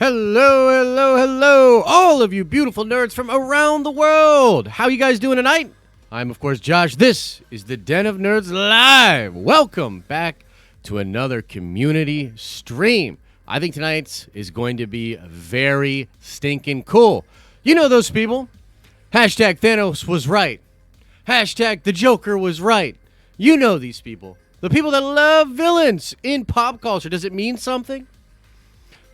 Hello, hello, hello, all of you beautiful nerds from around the world. How you guys doing tonight? I'm, of course, Josh. This is the Den of Nerds Live. Welcome back to another community stream. I think tonight's is going to be very stinking cool. You know those people. Hashtag Thanos was right. Hashtag the Joker was right. You know these people. The people that love villains in pop culture. Does it mean something?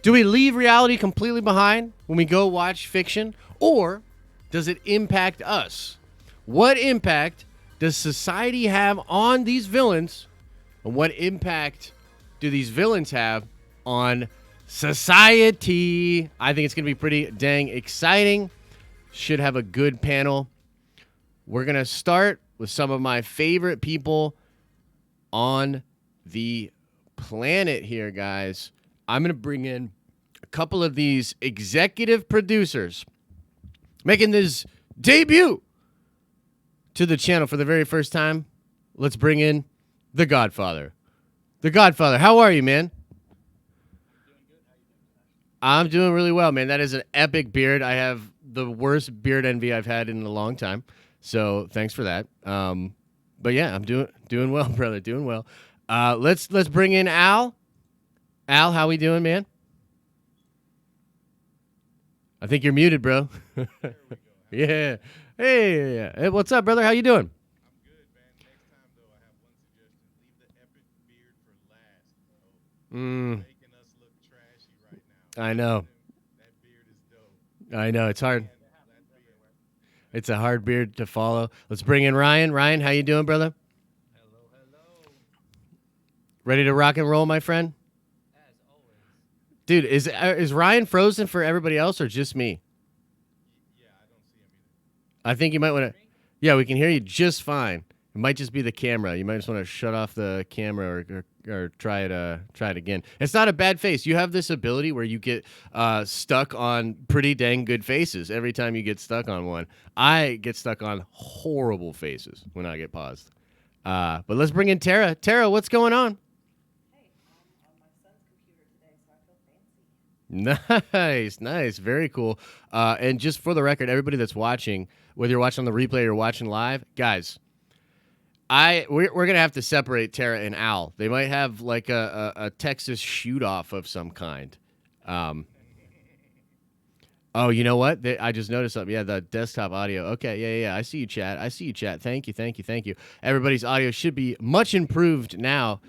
Do we leave reality completely behind when we go watch fiction? Or does it impact us? What impact does society have on these villains? And what impact do these villains have on society? I think it's going to be pretty dang exciting. Should have a good panel. We're going to start with some of my favorite people on the planet here, guys. I'm going to bring in a couple of these executive producers making this debut to the channel for the very first time. Let's bring in the Godfather. The Godfather, how are you, man? I'm doing really well, man. That is an epic beard. I have the worst beard envy I've had in a long time. So thanks for that. But yeah, I'm doing well, brother. Doing well. Let's bring in Al. Al, how we doing, man? I think you're muted, bro. Yeah. Hey, yeah. Hey, what's up, brother? How you doing? I'm good, man. Next time, though, I have one suggestion. Leave the epic beard for last. Making us look trashy right now. I know. That beard is dope. I know. It's hard. That beard. It's a hard beard to follow. Let's bring in Ryan. Ryan, how you doing, brother? Hello, hello. Ready to rock and roll, my friend? As always. Dude, is Ryan frozen for everybody else or just me? Yeah, I don't see him either. I think you might want to. Yeah, we can hear you just fine. It might just be the camera. You might just want to shut off the camera or try it again. It's not a bad face. You have this ability where you get stuck on pretty dang good faces every time you get stuck on one. I get stuck on horrible faces when I get paused. But let's bring in Tara. Tara, what's going on? Hey, I'm on my son's computer today, so I feel fancy. Nice, very cool. And just for the record, everybody that's watching, whether you're watching on the replay or watching live, guys, we're gonna have to separate Tara and Al. They might have like a Texas shoot off of some kind. Oh, you know what? I just noticed something. Yeah, the desktop audio. Okay, yeah. I see you, chat. Thank you. Everybody's audio should be much improved now.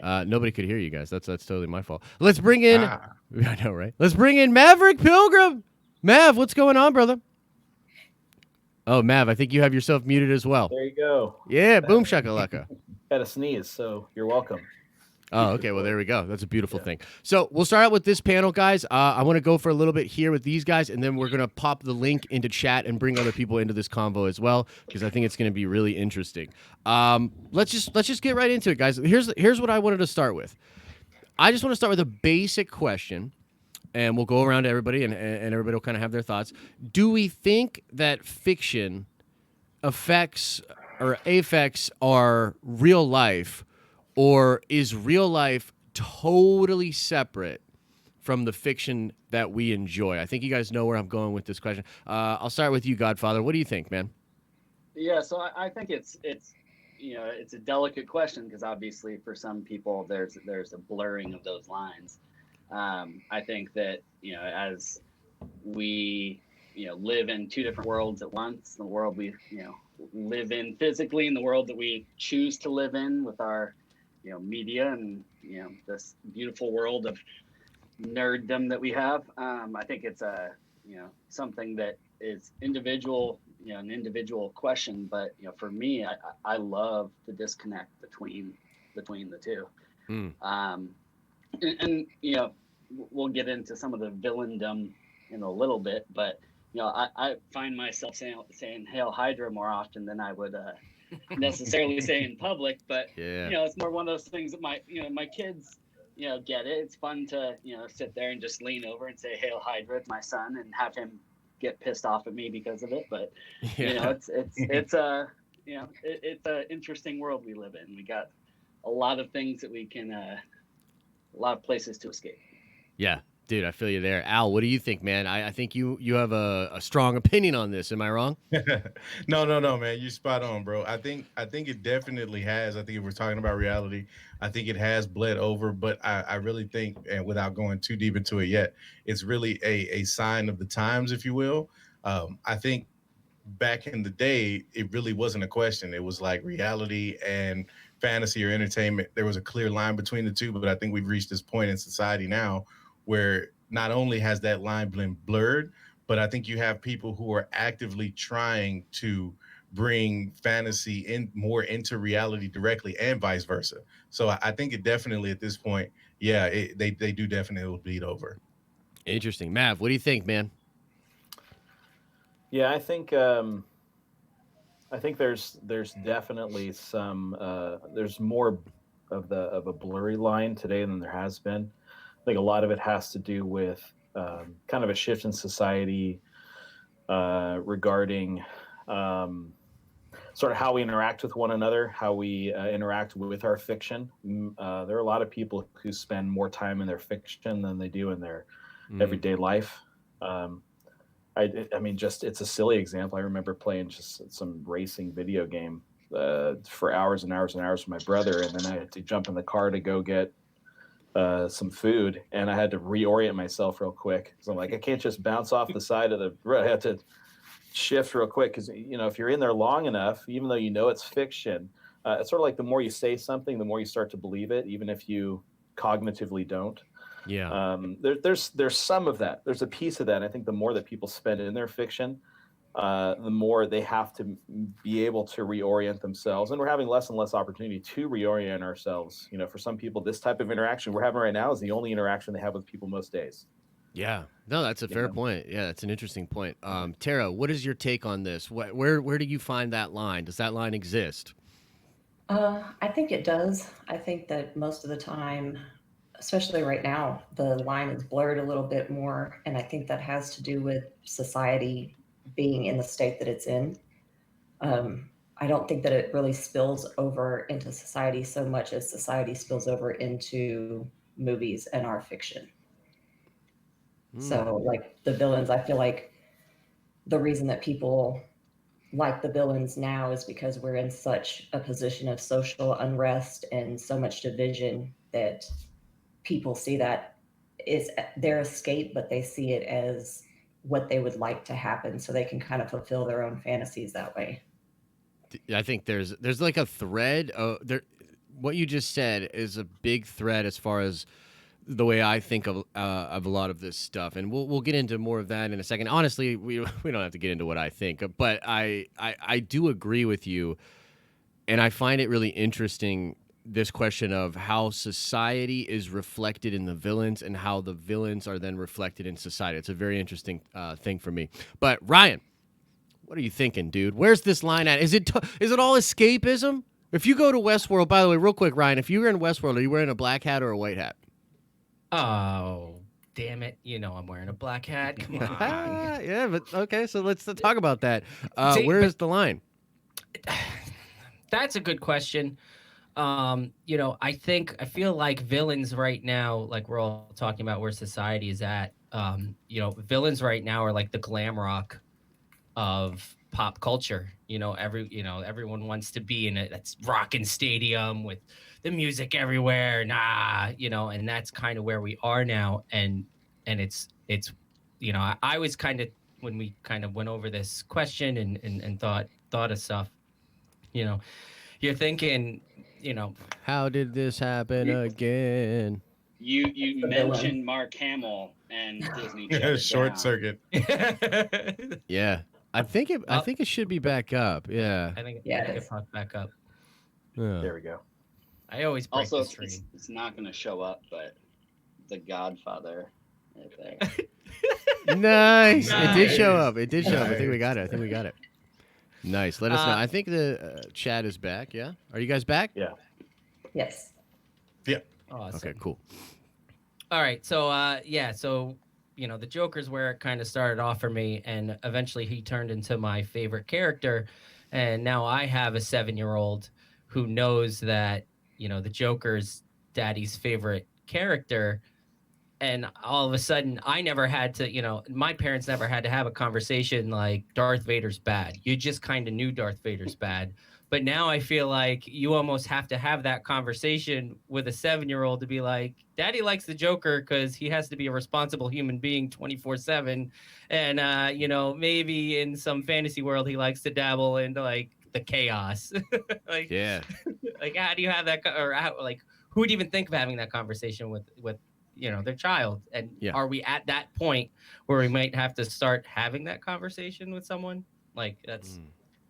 Nobody could hear you guys. That's totally my fault. Let's bring in. I know, right? Let's bring in Maverick Pilgrim. Mav, what's going on, brother? Oh, Mav, I think you have yourself muted as well. There you go. Yeah, boom shakalaka. Had a sneeze, so you're welcome. Oh, okay. Well, there we go. That's a beautiful thing. So we'll start out with this panel, guys. I want to go for a little bit here with these guys, and then we're going to pop the link into chat and bring other people into this convo as well, because I think it's going to be really interesting. Let's just get right into it, guys. Here's what I wanted to start with. I just want to start with a basic question, and we'll go around to everybody, and everybody will kind of have their thoughts. Do we think that fiction affects our real life, or is real life totally separate from the fiction that we enjoy? I think you guys know where I'm going with this question. I'll start with you, Godfather. What do you think, man? Yeah, so I think it's it's a delicate question because obviously for some people there's a blurring of those lines. I think that as we live in two different worlds at once, the world we live in physically and the world that we choose to live in with our media and this beautiful world of nerddom that we have. I think it's a something that is individual, an individual question. But for me, I love the disconnect between the two. And we'll get into some of the villaindom in a little bit, but I find myself saying Hail Hydra more often than I would necessarily say in public. But it's more one of those things that my kids get it. It's fun to sit there and just lean over and say Hail Hydra to my son and have him get pissed off at me because of it. But it's an interesting world we live in. We got a lot of things that we can a lot of places to escape. Yeah, Dude, I feel you there. Al, what do you think, man? I think you have a strong opinion on this. Am I wrong? No, man. You spot on, bro. I think it definitely has. I think if we're talking about reality, I think it has bled over. But I really think, and without going too deep into it yet, it's really a sign of the times, if you will. I think back in the day, it really wasn't a question. It was like reality and fantasy or entertainment. There was a clear line between the two, but I think we've reached this point in society now where not only has that line been blurred, but I think you have people who are actively trying to bring fantasy in more into reality directly and vice versa. So I think it definitely at this point, yeah, they do definitely bleed over. Interesting. Mav, what do you think, man? Yeah, I think there's definitely some there's more of a blurry line today than there has been. I think a lot of it has to do with kind of a shift in society regarding um, sort of how we interact with one another, how we interact with our fiction. There are a lot of people who spend more time in their fiction than they do in their Mm. everyday life. Um, I mean, just it's a silly example. I remember playing just some racing video game for hours and hours and hours with my brother, and then I had to jump in the car to go get some food, and I had to reorient myself real quick. So I'm like, I can't just bounce off the side of the road. I had to shift real quick because if you're in there long enough, even though you know it's fiction, it's sort of like the more you say something, the more you start to believe it, even if you cognitively don't. Yeah. There's some of that. There's a piece of that. And I think the more that people spend in their fiction, the more they have to be able to reorient themselves. And we're having less and less opportunity to reorient ourselves. For some people, this type of interaction we're having right now is the only interaction they have with people most days. Yeah. No, that's a You fair know? point. Yeah, that's an interesting point. Tara, what is your take on this? Where do you find that line? Does that line exist? I think it does. I think that most of the time, especially right now, the line is blurred a little bit more. And I think that has to do with society being in the state that it's in. I don't think that it really spills over into society so much as society spills over into movies and our fiction. Hmm. So, like the villains, I feel like the reason that people like the villains now is because we're in such a position of social unrest and so much division that people see that is their escape, but they see it as what they would like to happen so they can kind of fulfill their own fantasies that way. I think there's like a thread. What you just said is a big thread as far as the way I think of a lot of this stuff, and we'll get into more of that in a second. Honestly, we don't have to get into what I think, but I do agree with you, and I find it really interesting this question of how society is reflected in the villains and how the villains are then reflected in society. It's a very interesting thing for me. But Ryan, what are you thinking, dude? Where's this line at? Is it all escapism? If you go to Westworld, by the way, real quick, Ryan, if you were in Westworld, are you wearing a black hat or a white hat? Oh, damn it. You know I'm wearing a black hat. Come on. Yeah, but okay, so let's talk about that. See, Where but is the line? that's a good question. I feel like villains right now, like we're all talking about where society is at. Villains right now are like the glam rock of pop culture. Everyone wants to be in it. That's rocking stadium with the music everywhere. And that's kind of where we are now. And I was kind of when we kind of went over this question and thought of stuff. You know, you're thinking, you know, How did this happen You again? you The villain. mentioned Mark Hamill and Disney shut it Short down. circuit. Yeah, I well, think it should be back up. Yeah. Yeah, I think it it is. popped back up. Yeah. There we go. I always break Also, the it's screen. it's not going to show up, but The Godfather, right there. Nice. It did show Nice. up. It did show up. I think we Nice. got it. I think we got it. Nice. Let us know. Uh, I think the chat is back. Yeah. Are you guys back? Yeah. Yes. Yeah. awesome. Okay. Cool. All right. So the Joker's where it kind of started off for me, and eventually he turned into my favorite character. And now I have a 7-year-old who knows that, the Joker's daddy's favorite character and all of a sudden I never had to, my parents never had to have a conversation like Darth Vader's bad. You just kind of knew Darth Vader's bad. But now I feel like you almost have to have that conversation with a 7-year-old to be like, Daddy likes the Joker because he has to be a responsible human being 24/7. And, maybe in some fantasy world, he likes to dabble into like the chaos. like, Yeah. like, how do you have that? Or like, who would even think of having that conversation with their child? And Yeah. are we at that point where we might have to start having that conversation with someone? Like that's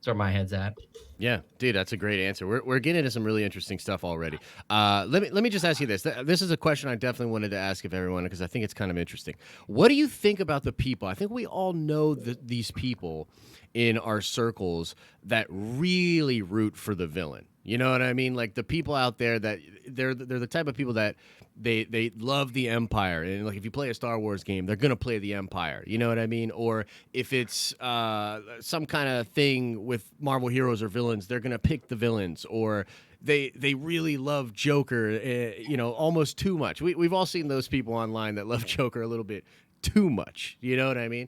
where my head's at. Yeah, dude, that's a great answer. We're getting into some really interesting stuff already. Let me just ask you this. This is a question I definitely wanted to ask of everyone because I think it's kind of interesting. What do you think about the people? I think we all know these people in our circles that really root for the villain. You know what I mean? Like the people out there that they're the type of people that they love the Empire, and like if you play a Star Wars game, they're gonna play the Empire. You know what I mean? Or if it's some kind of thing with Marvel heroes or villains, they're gonna pick the villains. Or they really love Joker, almost too much. We've all seen those people online that love Joker a little bit too much. You know what I mean?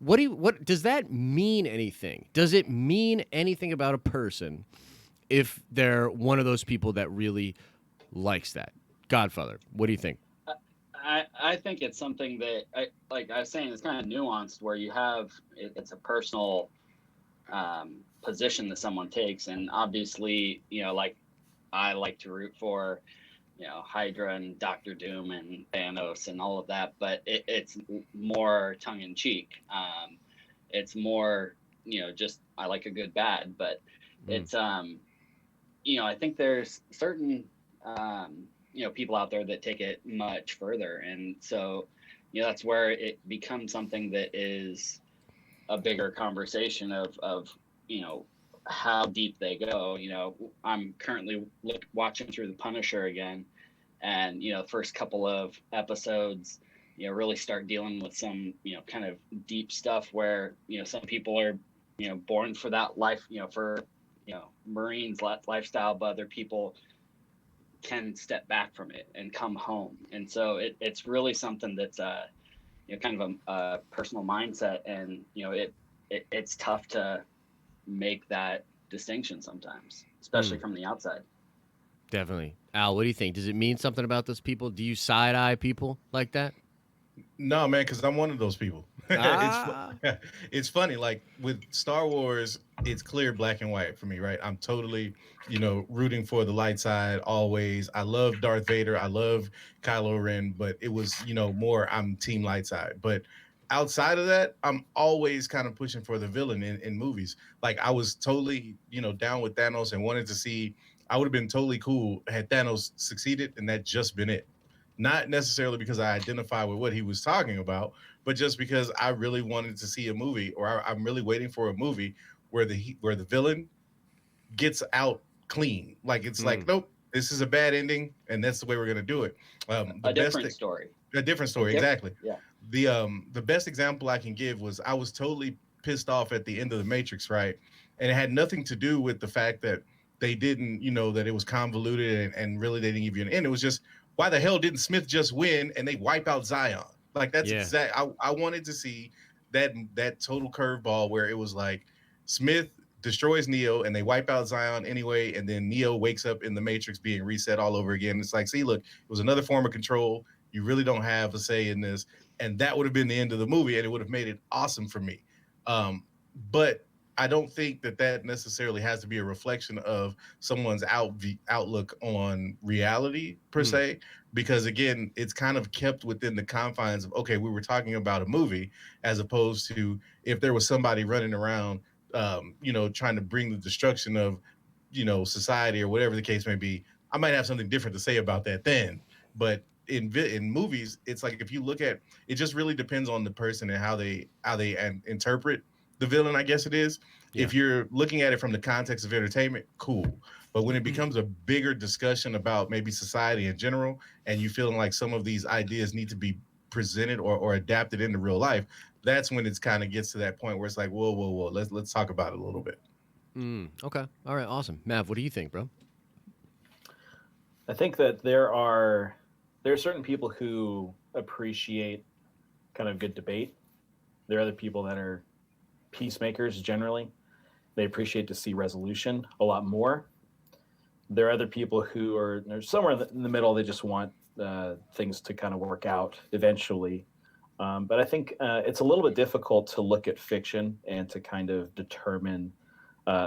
What does that mean? Anything? Does it mean anything about a person if they're one of those people that really likes that? Godfather, what do you think? I think it's something that, like I was saying, it's kind of nuanced where you have it's a personal position that someone takes, and obviously, like I like to root for, Hydra and Doctor Doom and Thanos and all of that, but it's more tongue in cheek. It's more, just I like a good bad, but it's I think there's certain people out there that take it much further, and so that's where it becomes something that is a bigger conversation of how deep they go. I'm currently watching through The Punisher again, and the first couple of episodes really start dealing with some kind of deep stuff where some people are born for that life, for Marines lifestyle, but other people can step back from it and come home. And so it's really something that's kind of a personal mindset, and it's tough to make that distinction sometimes, especially from the outside. Definitely. Al, what do you think? Does it mean something about those people? Do you side eye people like that? No, man, because I'm one of those people. It's funny. Like with Star Wars, it's clear black and white for me, right? I'm totally, rooting for the light side always. I love Darth Vader. I love Kylo Ren, but it was, more I'm team light side. But outside of that, I'm always kind of pushing for the villain in movies. Like I was totally, down with Thanos and wanted to see. I would have been totally cool had Thanos succeeded, and that just been it. Not necessarily because I identify with what he was talking about, but just because I really wanted to see a movie, or I'm really waiting for a movie where the villain gets out clean. Like it's like, nope, this is a bad ending, and that's the way we're gonna do it. A different story. A different story, exactly. Yeah. The best example I can give was I was totally pissed off at the end of The Matrix, right? And it had nothing to do with the fact that they didn't, that it was convoluted and really they didn't give you an end. It was just, why the hell didn't Smith just win and they wipe out Zion? Like that's exact. I wanted to see that total curveball where it was like Smith destroys Neo and they wipe out Zion anyway, and then Neo wakes up in the Matrix being reset all over again. It's like, see, look, it was another form of control. You really don't have a say in this, and that would have been the end of the movie, and it would have made it awesome for me. But I don't think that necessarily has to be a reflection of someone's outlook on reality per se, because again, it's kind of kept within the confines of, okay, we were talking about a movie, as opposed to if there was somebody running around, trying to bring the destruction of, society or whatever the case may be. I might have something different to say about that then, but in movies, it's like if you look at it, just really depends on the person and how they interpret the villain, I guess it is. Yeah. If you're looking at it from the context of entertainment, cool. But when it becomes a bigger discussion about maybe society in general, and you feeling like some of these ideas need to be presented or adapted into real life, that's when it's kind of gets to that point where it's like, whoa, let's talk about it a little bit. Okay. All right. Awesome. Mav, what do you think, bro? I think that there are there are certain people who appreciate kind of good debate. There are other people that are peacemakers generally. They appreciate to see resolution a lot more. There are other people who are somewhere in the middle. They just want things to kind of work out eventually. But I think it's a little bit difficult to look at fiction and to kind of determine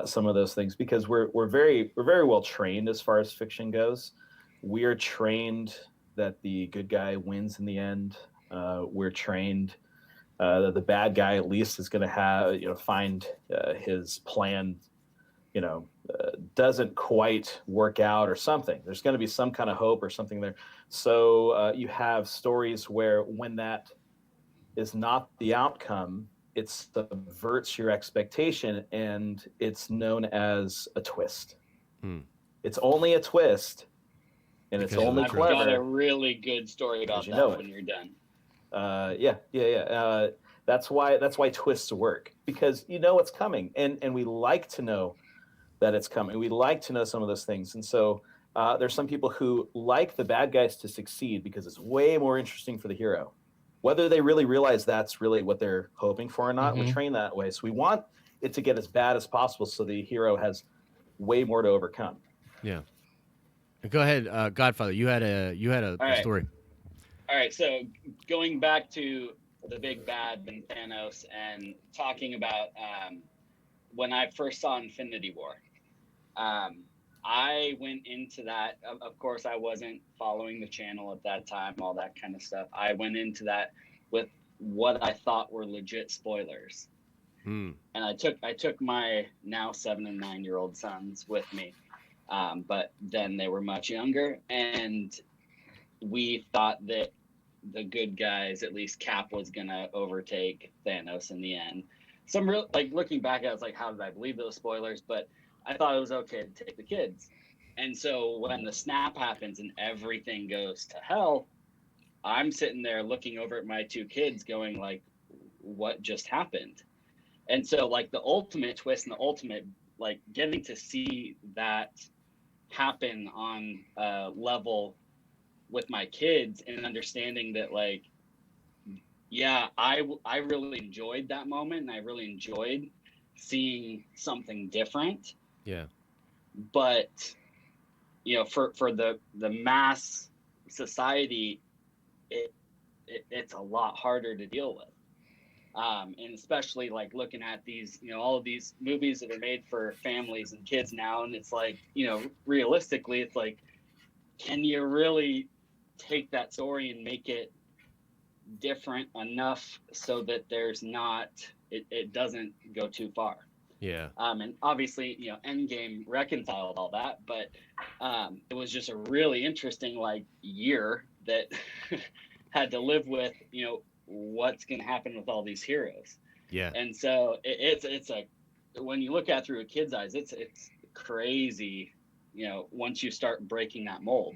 some of those things because we're very well trained as far as fiction goes. We are trained that the good guy wins in the end. We're trained that the bad guy at least is going to have find his plan doesn't quite work out or something. There's going to be some kind of hope or something there. So you have stories where when that is not the outcome, it subverts your expectation and it's known as a twist. It's only a twist and it's only I've clever. got a really good story about that when you're done. That's why twists work, because you know what's coming, and we like to know that it's coming. We like to know some of those things, and so there's some people who like the bad guys to succeed because it's way more interesting for the hero, whether they really realize that's really what they're hoping for or not. We're trained that way, so we want it to get as bad as possible, so the hero has way more to overcome. Yeah. Go ahead, Godfather. You had a story. All right, so going back to the big bad and Thanos and talking about when I first saw Infinity War, I went into that. Of course, I wasn't following the channel at that time, all that kind of stuff. I went into that with what I thought were legit spoilers. And I took my now 7 and 9-year-old sons with me, but then they were much younger, and we thought that the good guys, at least Cap, was gonna overtake Thanos in the end. Some real, like, looking back, I was like, how did I believe those spoilers? But I thought it was okay to take the kids. And so when the snap happens and everything goes to hell, I'm sitting there looking over at my 2 kids going like, what just happened? And so like the ultimate twist and the ultimate, like, getting to see that happen on a level with my kids and understanding that, like, yeah, I really enjoyed that moment, and I really enjoyed seeing something different. Yeah. But for the mass society, it's a lot harder to deal with. And especially like looking at these, all of these movies that are made for families and kids now, and it's like, realistically, it's like, can you really take that story and make it different enough so that there's not, it doesn't go too far? Yeah. And obviously, Endgame reconciled all that, but it was just a really interesting like year that had to live with, what's going to happen with all these heroes. Yeah. And so it's a, when you look at it through a kid's eyes, it's crazy, once you start breaking that mold,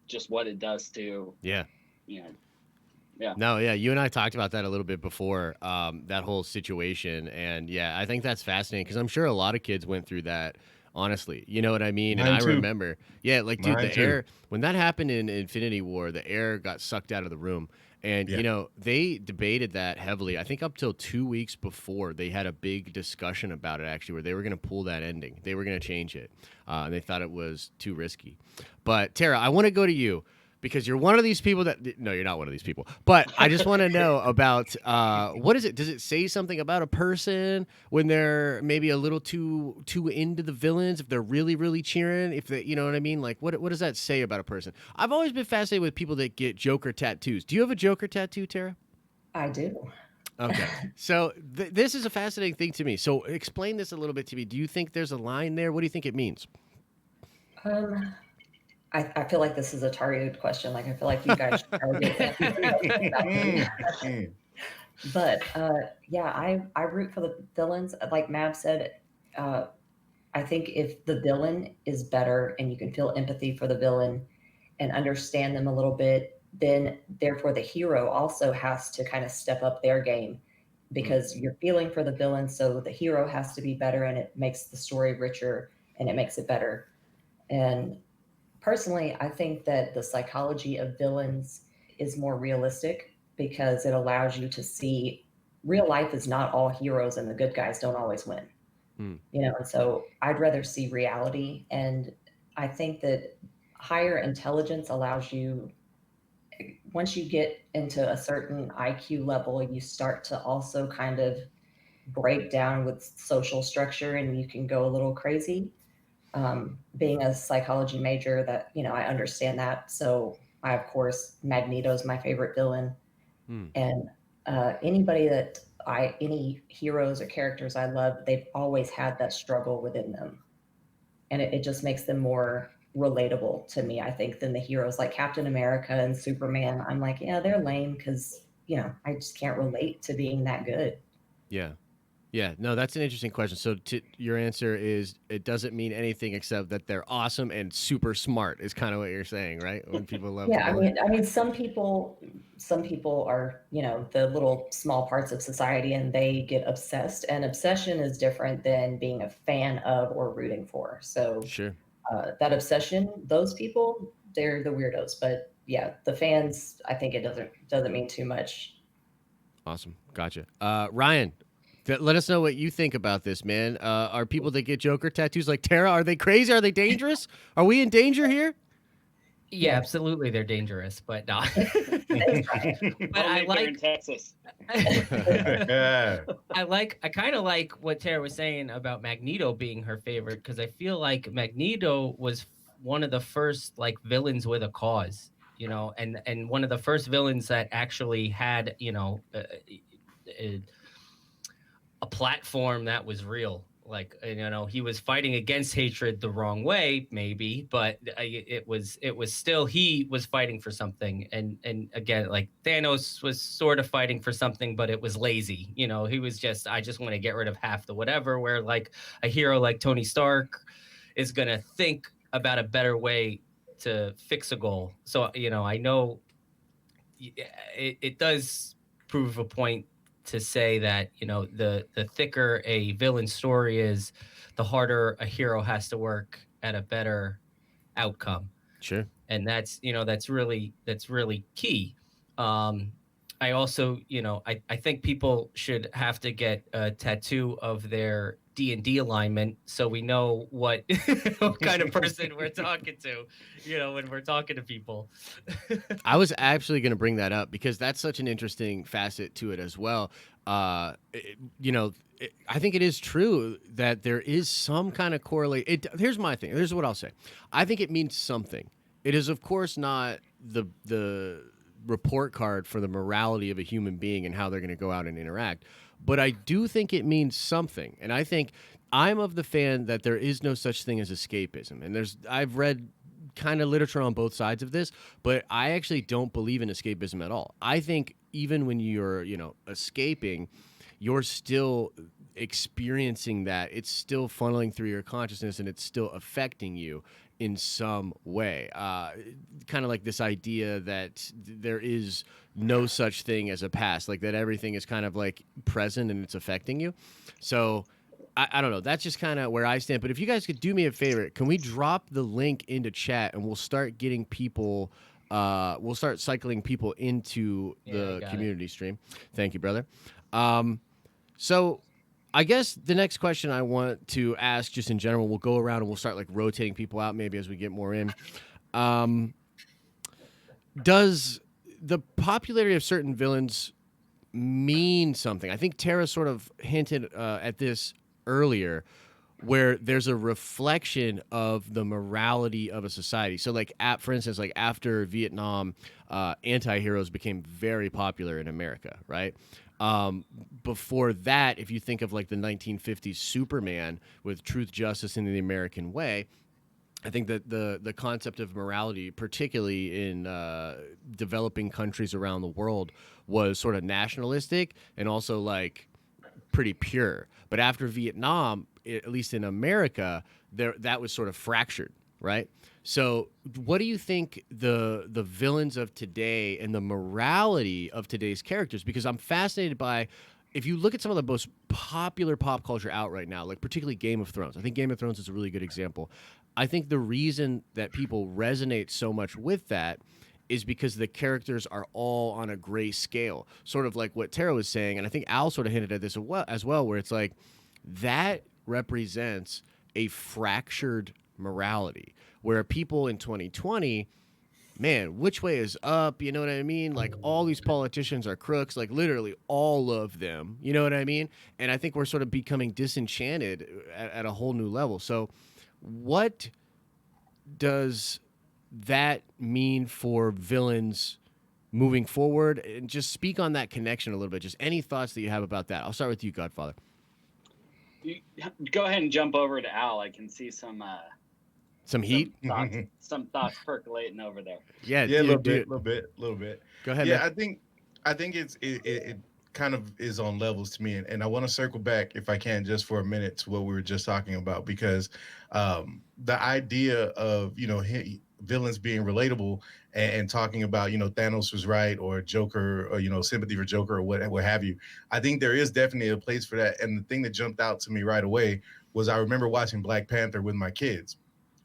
just what it does to, Yeah. Yeah. No, yeah, you and I talked about that a little bit before, that whole situation. And yeah, I think that's fascinating because I'm sure a lot of kids went through that, honestly. You know what I mean? Mine and I too. remember, yeah, like, dude, Mine the too. air, when that happened in Infinity War, the air got sucked out of the room. And, Yeah. they debated that heavily. I think up till 2 weeks before, they had a big discussion about it, actually, where they were going to pull that ending. They were going to change it. And they thought it was too risky. But, Tara, I want to go to you. Because you're one of these people that, no, you're not one of these people. But I just want to know about, what is it? Does it say something about a person when they're maybe a little too into the villains? If they're really, really cheering? If they, you know what I mean? Like, what does that say about a person? I've always been fascinated with people that get Joker tattoos. Do you have a Joker tattoo, Tara? I do. Okay. So this is a fascinating thing to me. So explain this a little bit to me. Do you think there's a line there? What do you think it means? I feel like this is a targeted question. Like, I feel like you guys should target it. But yeah, I root for the villains. Like Mav said, I think if the villain is better and you can feel empathy for the villain and understand them a little bit, then therefore the hero also has to kind of step up their game because you're feeling for the villain. So the hero has to be better, and it makes the story richer and it makes it better. And personally, I think that the psychology of villains is more realistic because it allows you to see real life is not all heroes and the good guys don't always win. Hmm. And so I'd rather see reality. And I think that higher intelligence allows you, once you get into a certain IQ level, you start to also kind of break down with social structure and you can go a little crazy. Being a psychology major, that, I understand that. So I, of course, Magneto's my favorite villain. Hmm. And any heroes or characters I love, they've always had that struggle within them. And it just makes them more relatable to me, I think, than the heroes like Captain America and Superman. I'm like, yeah, they're lame because, I just can't relate to being that good. Yeah. Yeah, no, that's an interesting question. So your answer is it doesn't mean anything except that they're awesome and super smart is kind of what you're saying, right? When people love Yeah, villains. I mean, some people are, the little small parts of society and they get obsessed. And obsession is different than being a fan of or rooting for. So Sure. that obsession, those people, they're the weirdos. But yeah, the fans, I think it doesn't mean too much. Awesome. Gotcha. Ryan, let us know what you think about this, man. Are people that get Joker tattoos like Tara, are they crazy? Are they dangerous? Are we in danger here? Yeah, Yeah. absolutely, they're dangerous, but no. Thanks, Ryan. But Only I if they're in like. Texas. I kind of like what Tara was saying about Magneto being her favorite because I feel like Magneto was one of the first like villains with a cause, and one of the first villains that actually had, a platform that was real. Like, he was fighting against hatred the wrong way, maybe, but it was still, he was fighting for something. And again, like Thanos was sort of fighting for something, but it was lazy. He was just, I just want to get rid of half the whatever. Where like a hero like Tony Stark is gonna think about a better way to fix a goal. So I know it does prove a point to say that the thicker a villain story is, the harder a hero has to work at a better outcome, Sure. and that's really key. I also, I think people should have to get a tattoo of their D&D alignment so we know what what kind of person we're talking to, when we're talking to people. I was actually going to bring that up because that's such an interesting facet to it as well. I think it is true that there is some kind of correlation. Here's my thing. Here's what I'll say. I think it means something. It is, of course, not the report card for the morality of a human being and how they're going to go out and interact. But I do think it means something. And I think I'm of the fan that there is no such thing as escapism. And I've read kind of literature on both sides of this, but I actually don't believe in escapism at all. I think even when you're, escaping, you're still experiencing that. It's still funneling through your consciousness and it's still affecting you in some way. Kind of like this idea that there is no such thing as a past, like that everything is kind of like present and it's affecting you. So I don't know. That's just kind of where I stand. But if you guys could do me a favor, can we drop the link into chat and we'll start getting people, we'll start cycling people into the community stream. Thank you, brother. So I guess the next question I want to ask just in general, we'll go around and we'll start like rotating people out maybe as we get more in. Does the popularity of certain villains mean something? I think Tara sort of hinted at this earlier, where there's a reflection of the morality of a society. So like for instance, like after Vietnam, anti-heroes became very popular in America, right? Before that, if you think of like the 1950s Superman with truth, justice, and the American way, I think that the concept of morality, particularly in developing countries around the world, was sort of nationalistic and also like pretty pure. But after Vietnam, at least in America, that was sort of fractured, right? So what do you think the villains of today and the morality of today's characters? Because I'm fascinated by, if you look at some of the most popular pop culture out right now, like particularly Game of Thrones, I think Game of Thrones is a really good example. I think the reason that people resonate so much with that is because the characters are all on a gray scale, sort of like what Tara was saying, and I think Al sort of hinted at this as well, where it's like that represents a fractured morality, where people in 2020, man, which way is up? You know what I mean? Like all these politicians are crooks, like literally all of them. You know what I mean? And I think we're sort of becoming disenchanted at a whole new level. So, what does that mean for villains moving forward? And just speak on that connection a little bit. Just any thoughts that you have about that. I'll start with you, Godfather. You, go ahead and jump over to Al. I can see Some heat. some thoughts percolating over there. Yeah, Yeah, a dude, little bit. Go ahead, Yeah, man. I think it kind of is on levels to me, and I want to circle back if I can just for a minute to what we were just talking about, because the idea of villains being relatable, and talking about Thanos was right, or Joker, or sympathy for Joker, or what have you. I think there is definitely a place for that, and the thing that jumped out to me right away was I remember watching Black Panther with my kids,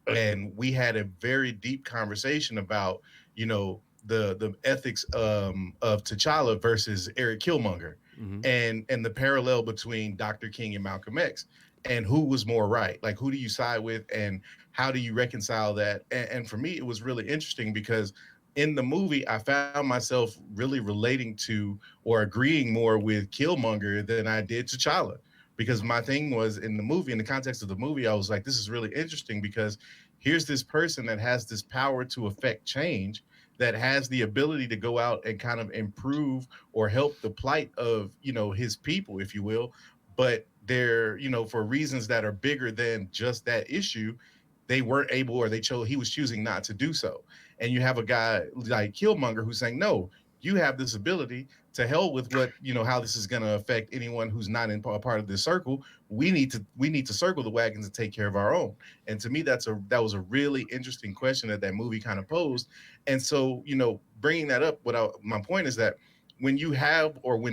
and we had a very deep conversation about the ethics of T'Challa versus Eric Killmonger, Mm-hmm. and the parallel between Dr. King and Malcolm X, and who was more right. Like, who do you side with, and how do you reconcile that? And for me, it was really interesting because in the movie, I found myself really relating to or agreeing more with Killmonger than I did T'Challa. Because my thing was, in the movie, in the context of the movie, I was like, this is really interesting because here's this person that has this power to affect change, that has the ability to go out and kind of improve or help the plight of his people, if you will. But they're, for reasons that are bigger than just that issue, they weren't able, or he was choosing not to do so. And you have a guy like Killmonger who's saying, no, you have this ability, to hell with what, how this is going to affect anyone who's not in a part of this circle. We need to circle the wagons and take care of our own. And to me, that was a really interesting question that movie kind of posed. And so, bringing that up, my point is that when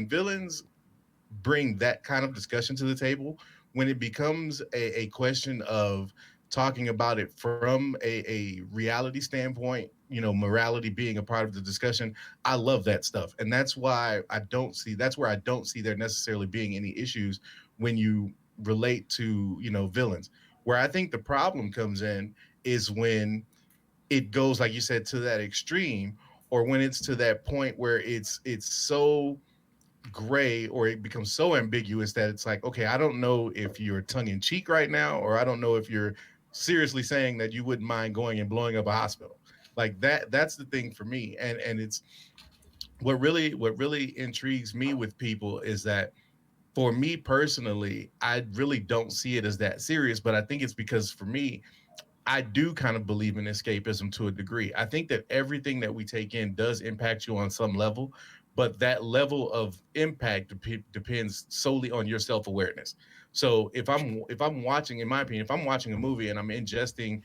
villains bring that kind of discussion to the table, when it becomes a question of talking about it from a reality standpoint, morality being a part of the discussion, I love that stuff. And that's where I don't see there necessarily being any issues when you relate to, villains. Where I think the problem comes in is when it goes, like you said, to that extreme, or when it's to that point where it's so gray, or it becomes so ambiguous that it's like, okay, I don't know if you're tongue in cheek right now, or I don't know if you're seriously saying that you wouldn't mind going and blowing up a hospital. Like that's the thing for me. And it's what really intrigues me with people is that, for me personally, I really don't see it as that serious. But I think it's because, for me, I do kind of believe in escapism to a degree. I think that everything that we take in does impact you on some level, but that level of impact depends solely on your self-awareness. So if I'm watching, in my opinion, if I'm watching a movie and I'm ingesting,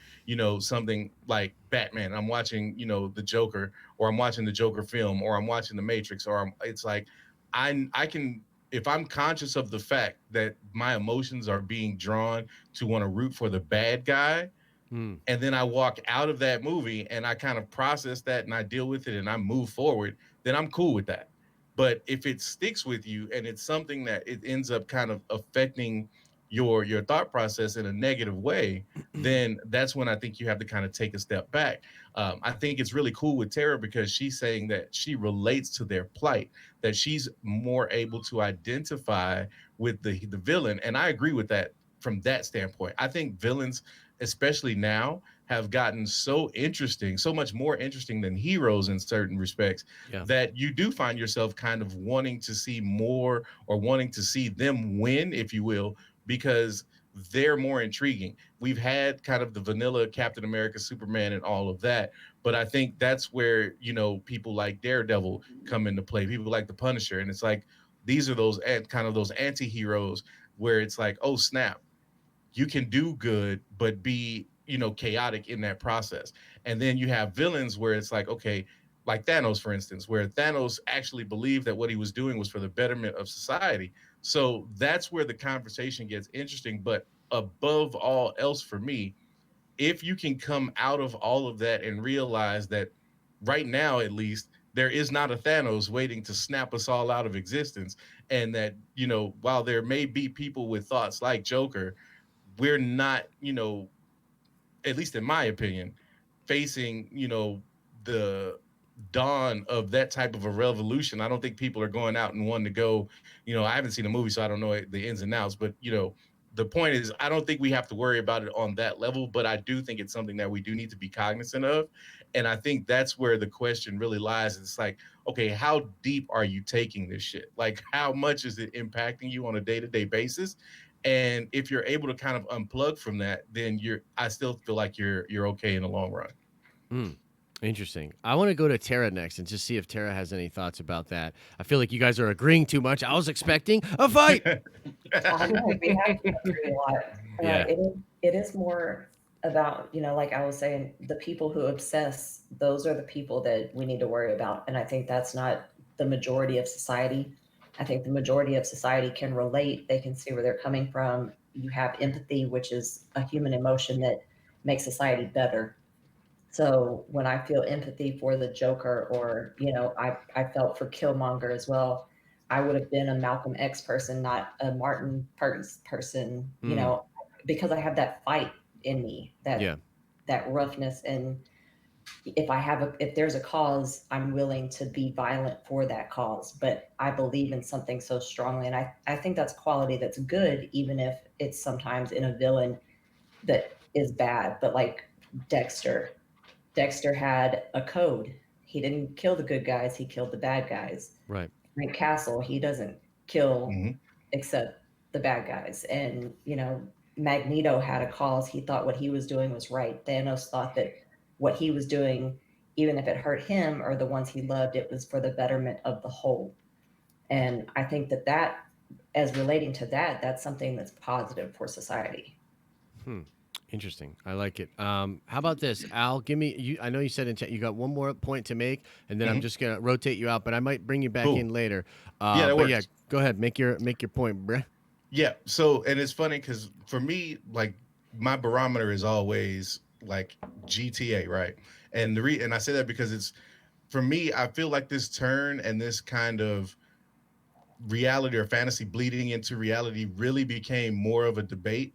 something like Batman, I'm watching, the Joker, or I'm watching the Joker film, or I'm watching the Matrix, it's like I can, if I'm conscious of the fact that my emotions are being drawn to want to root for the bad guy, Hmm. and then I walk out of that movie and I kind of process that and I deal with it and I move forward, then I'm cool with that. But if it sticks with you and it's something that it ends up kind of affecting your thought process in a negative way, then that's when I think you have to kind of take a step back. I think it's really cool with Tara because she's saying that she relates to their plight, that she's more able to identify with the villain, and I agree with that from that standpoint. I think villains, especially now, have gotten so interesting, so much more interesting than heroes in certain respects, Yeah. that you do find yourself kind of wanting to see more, or wanting to see them win, if you will, because they're more intriguing. We've had kind of the vanilla Captain America, Superman, and all of that, but I think that's where, people like Daredevil come into play, people like the Punisher, and it's like, these are those kind of those anti-heroes where it's like, oh snap, you can do good but be, chaotic in that process. And then you have villains where it's like, okay, like Thanos, for instance, where Thanos actually believed that what he was doing was for the betterment of society. So that's where the conversation gets interesting. But above all else, for me, if you can come out of all of that and realize that right now, at least, there is not a Thanos waiting to snap us all out of existence. And that, while there may be people with thoughts like Joker, we're not, at least in my opinion, facing, the dawn of that type of a revolution. I don't think people are going out and wanting to go, I haven't seen a movie, so I don't know the ins and outs, but the point is, I don't think we have to worry about it on that level, but I do think it's something that we do need to be cognizant of. And I think that's where the question really lies. It's like, okay, how deep are you taking this shit? Like, how much is it impacting you on a day-to-day basis? And if you're able to kind of unplug from that, then I still feel like you're okay in the long run. Hmm. Interesting. I want to go to Tara next and just see if Tara has any thoughts about that. I feel like you guys are agreeing too much. I was expecting a fight. I know we have to agree a lot. Yeah. It is more about, like I was saying, the people who obsess, those are the people that we need to worry about. And I think that's not the majority of society. I think the majority of society can relate. They can see where they're coming from. You have empathy, which is a human emotion that makes society better. So when I feel empathy for the Joker, or I felt for Killmonger as well. I would have been a Malcolm X person, not a Martin person. Mm. Because I have that fight in me, that Yeah. that roughness, and if there's a cause, I'm willing to be violent for that cause. But I believe in something so strongly, and I think that's quality that's good, even if it's sometimes in a villain that is bad. But like Dexter. Dexter had a code. He didn't kill the good guys, he killed the bad guys. Right. Frank Castle, he doesn't kill Mhm. except the bad guys. And, Magneto had a cause. He thought what he was doing was right. Thanos thought that what he was doing, even if it hurt him or the ones he loved, it was for the betterment of the whole. And I think that, as relating to that, that's something that's positive for society. Hmm. Interesting. I like it. How about this, Al? Give me you. I know you said in chat you got one more point to make, and then I'm Mhm. just gonna rotate you out, but I might bring you back Cool. in later. Yeah, that But yeah, works. go ahead. Make your point, bruh. Yeah. So, and it's funny because for me, like, my barometer is always like GTA, right? And and I say that because it's, for me, I feel like this turn and this kind of reality or fantasy bleeding into reality really became more of a debate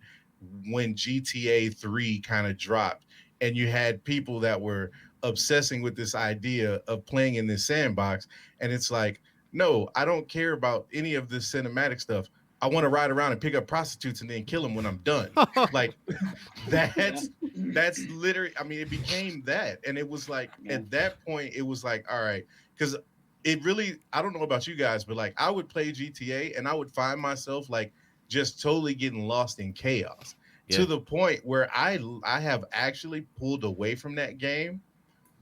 when GTA 3 kind of dropped, and you had people that were obsessing with this idea of playing in this sandbox. And it's like, no, I don't care about any of this cinematic stuff. I want to ride around and pick up prostitutes and then kill them when I'm done. Like, Yeah. that's literally, I mean, it became that. And it was like, Yeah. at that point it was like, all right, because it really, I don't know about you guys, but like, I would play GTA and I would find myself like just totally getting lost in chaos, to Yeah. the point where I have actually pulled away from that game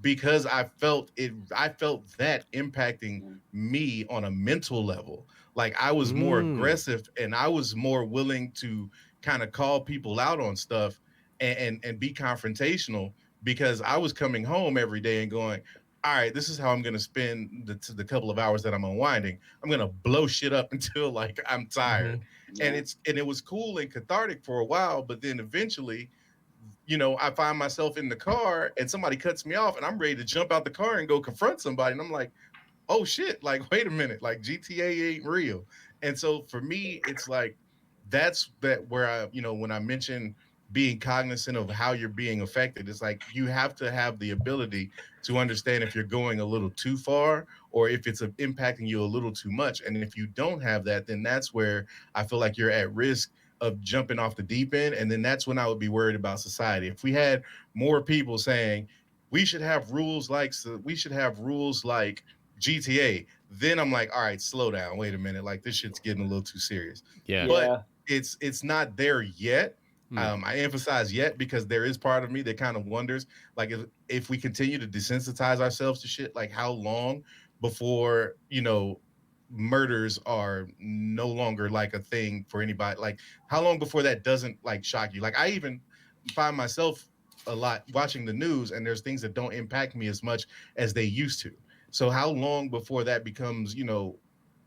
because I felt that impacting Yeah. me on a mental level. Like, I was more Mm. aggressive and I was more willing to kind of call people out on stuff, and be confrontational, because I was coming home every day and going, all right, this is how I'm going to spend the couple of hours that I'm unwinding. I'm going to blow shit up until like I'm tired. Mhm. And Yeah. it was cool and cathartic for a while, but then eventually, I find myself in the car and somebody cuts me off and I'm ready to jump out the car and go confront somebody. And I'm like, oh shit, like, wait a minute, like, GTA ain't real. And so for me, it's like, that's that where I, when I mention being cognizant of how you're being affected, it's like you have to have the ability to understand if you're going a little too far or if it's impacting you a little too much. And if you don't have that, then that's where I feel like you're at risk of jumping off the deep end. And then that's when I would be worried about society. If we had more people saying we should have rules like GTA, then I'm like, all right, slow down, wait a minute, like, this shit's getting a little too serious. Yeah. But Yeah. it's not there yet. Hmm. I emphasize yet because there is part of me that kind of wonders, like, if we continue to desensitize ourselves to shit, like, how long before murders are no longer like a thing for anybody? Like, how long before that doesn't like shock you? Like, I even find myself a lot watching the news, and there's things that don't impact me as much as they used to. So how long before that becomes,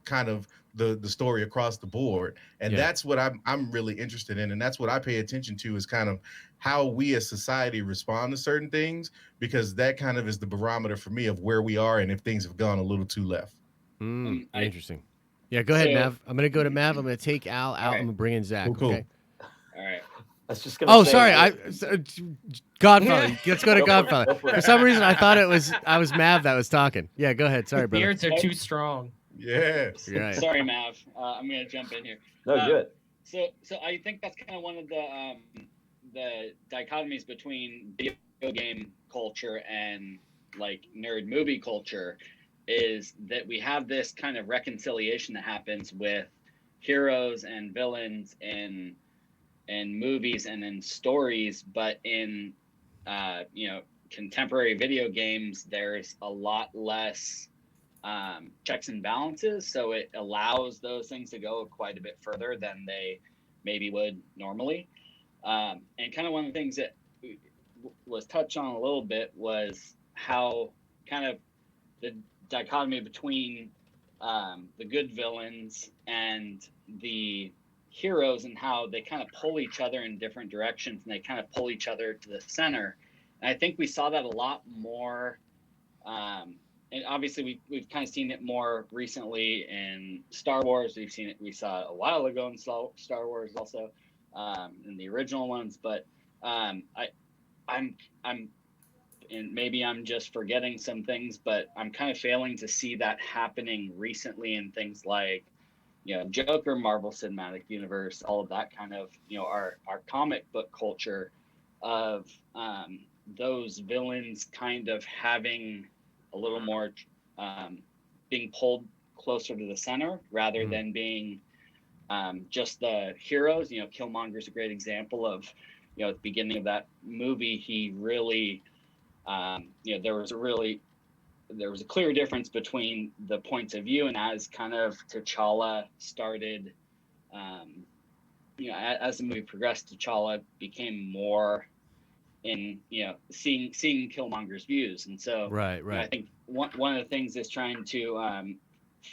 kind of the story across the board. And Yeah. that's what I'm really interested in, and that's what I pay attention to, is kind of how we as society respond to certain things, because that kind of is the barometer for me of where we are and if things have gone a little too left. I Interesting. Yeah, go ahead, so Mav. I'm gonna go to Mav. I'm gonna take Al all out. I'm right, gonna bring in Zach. Cool. Okay. all right. I was just gonna Oh, say, sorry. Godfather. Yeah. Let's go to Go for it, Godfather. go for it. For some reason, I thought I was Mav that was talking. Yeah, go ahead. Sorry, brother. Beards are too strong. Yes. You're right. Sorry, Mav. I'm gonna jump in here. No, good. So I think that's kind of one of the dichotomies between video game culture and like nerd movie culture, is that we have this kind of reconciliation that happens with heroes and villains in movies and in stories, but in contemporary video games, there's a lot less checks and balances, so it allows those things to go quite a bit further than they maybe would normally. And kind of one of the things that was touched on a little bit was how kind of the dichotomy between the good villains and the heroes, and how they kind of pull each other in different directions, and they kind of pull each other to the center. And I think we saw that a lot more. And obviously we've kind of seen it more recently in Star Wars. We saw it a while ago in Star Wars also, in the original ones. But I'm and maybe I'm just forgetting some things, but I'm kind of failing to see that happening recently in things like, Joker, Marvel Cinematic Universe, all of that kind of, our comic book culture of those villains kind of having a little more being pulled closer to the center rather than being just the heroes. Killmonger's a great example of, at the beginning of that movie, he really, there was a clear difference between the points of view, and as kind of T'Challa started, as the movie progressed, T'Challa became more in, seeing Killmonger's views. And so Right. I think one of the things is trying to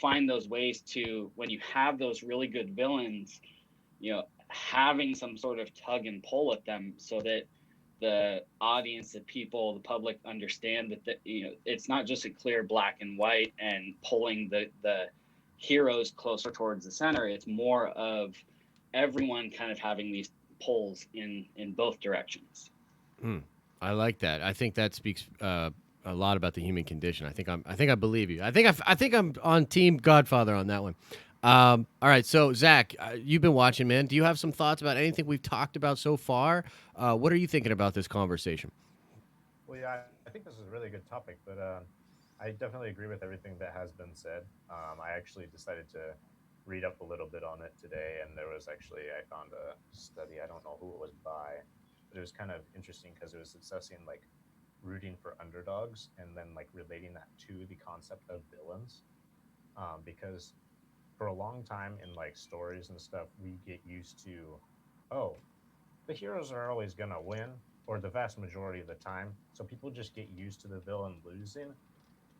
find those ways to, when you have those really good villains, having some sort of tug and pull at them, so that the audience, the people, the public understand that it's not just a clear black and white and pulling the heroes closer towards the center. It's more of everyone kind of having these pulls in both directions. I like that. I think that speaks a lot about the human condition. I think I believe you. I think I'm on Team Godfather on that one. All right, so Zach, you've been watching, man. Do you have some thoughts about anything we've talked about so far? What are you thinking about this conversation? Well, yeah, I think this is a really good topic, but I definitely agree with everything that has been said. I actually decided to read up a little bit on it today, and I found a study. I don't know who it was by, but it was kind of interesting because it was discussing like rooting for underdogs and then like relating that to the concept of villains, because for a long time in like stories and stuff, we get used to, oh, the heroes are always gonna win, or the vast majority of the time. So people just get used to the villain losing,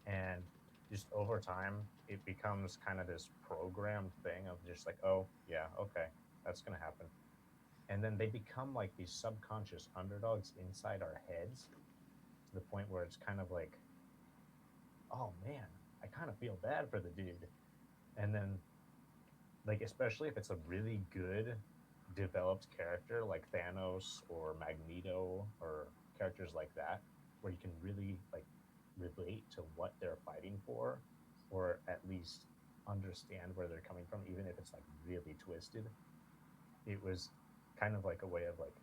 and just over time, it becomes kind of this programmed thing of just like, oh yeah, okay, that's gonna happen, and then they become like these subconscious underdogs inside our heads, to the point where it's kind of like, oh man, I kind of feel bad for the dude. And then, like, especially if it's a really good developed character like Thanos or Magneto or characters like that, where you can really like relate to what they're fighting for, or at least understand where they're coming from, even if it's like really twisted. It was kind of like a way of like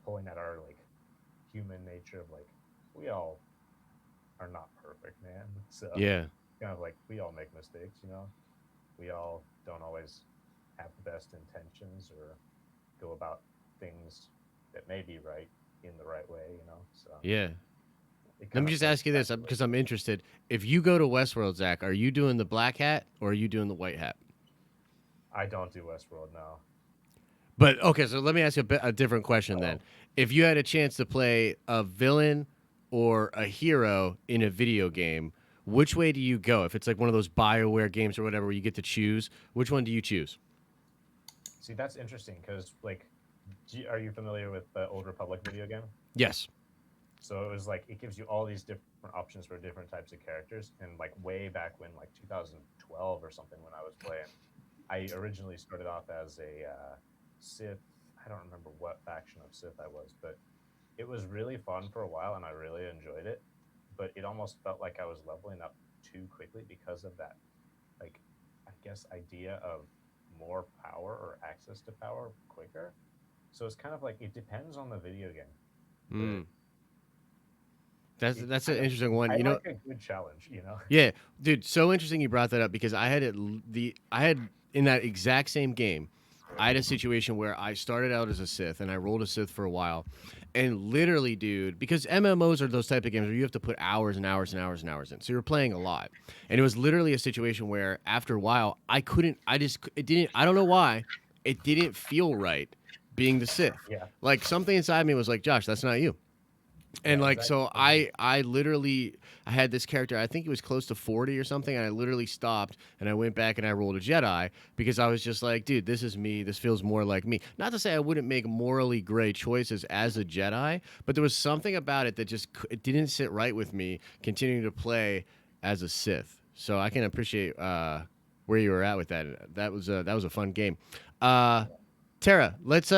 pulling at our like human nature of like, we all are not perfect, man. So Yeah. kind of like we all make mistakes, we all don't always have the best intentions or go about things that may be right in the right way, so Yeah. it Let kind me of just plays ask you this, back to, because I'm interested. If you go to Westworld, Zach, are you doing the black hat or are you doing the white hat? I don't do Westworld now. But okay, so let me ask you a different question then. If you had a chance to play a villain or a hero in a video game, which way do you go? If it's like one of those BioWare games or whatever where you get to choose, which one do you choose? See, that's interesting because, like, are you familiar with the Old Republic video game? Yes. So it was like it gives you all these different options for different types of characters. And like way back when, like 2012 or something, when I was playing, I originally started off as a Sith. I don't remember what faction of Sith I was, but it was really fun for a while, and I really enjoyed it. But it almost felt like I was leveling up too quickly because of that, like, I guess, idea of more power or access to power quicker. So it's kind of like it depends on the video game. Mm. But That's an interesting one. I You know, like a good challenge, you know. yeah, dude, so interesting you brought that up because I had in that exact same game, I had a situation where I started out as a Sith and I rolled a Sith for a while, and literally, dude, because MMOs are those type of games where you have to put hours and hours and hours and hours in, so you're playing a lot, and it was literally a situation where after a while I couldn't, it didn't, I don't know why, it didn't feel right being the Sith. Yeah, Like something inside me was like, Josh, that's not you. And yeah, like exactly. so I literally I had this character, I think he was close to 40 or something, and I literally stopped and I went back and I rolled a Jedi because I was just like, dude, this is me, this feels more like me. Not to say I wouldn't make morally gray choices as a Jedi, but there was something about it that just it didn't sit right with me continuing to play as a Sith. So I can appreciate where you were at with that. That was a fun game. Tara, let's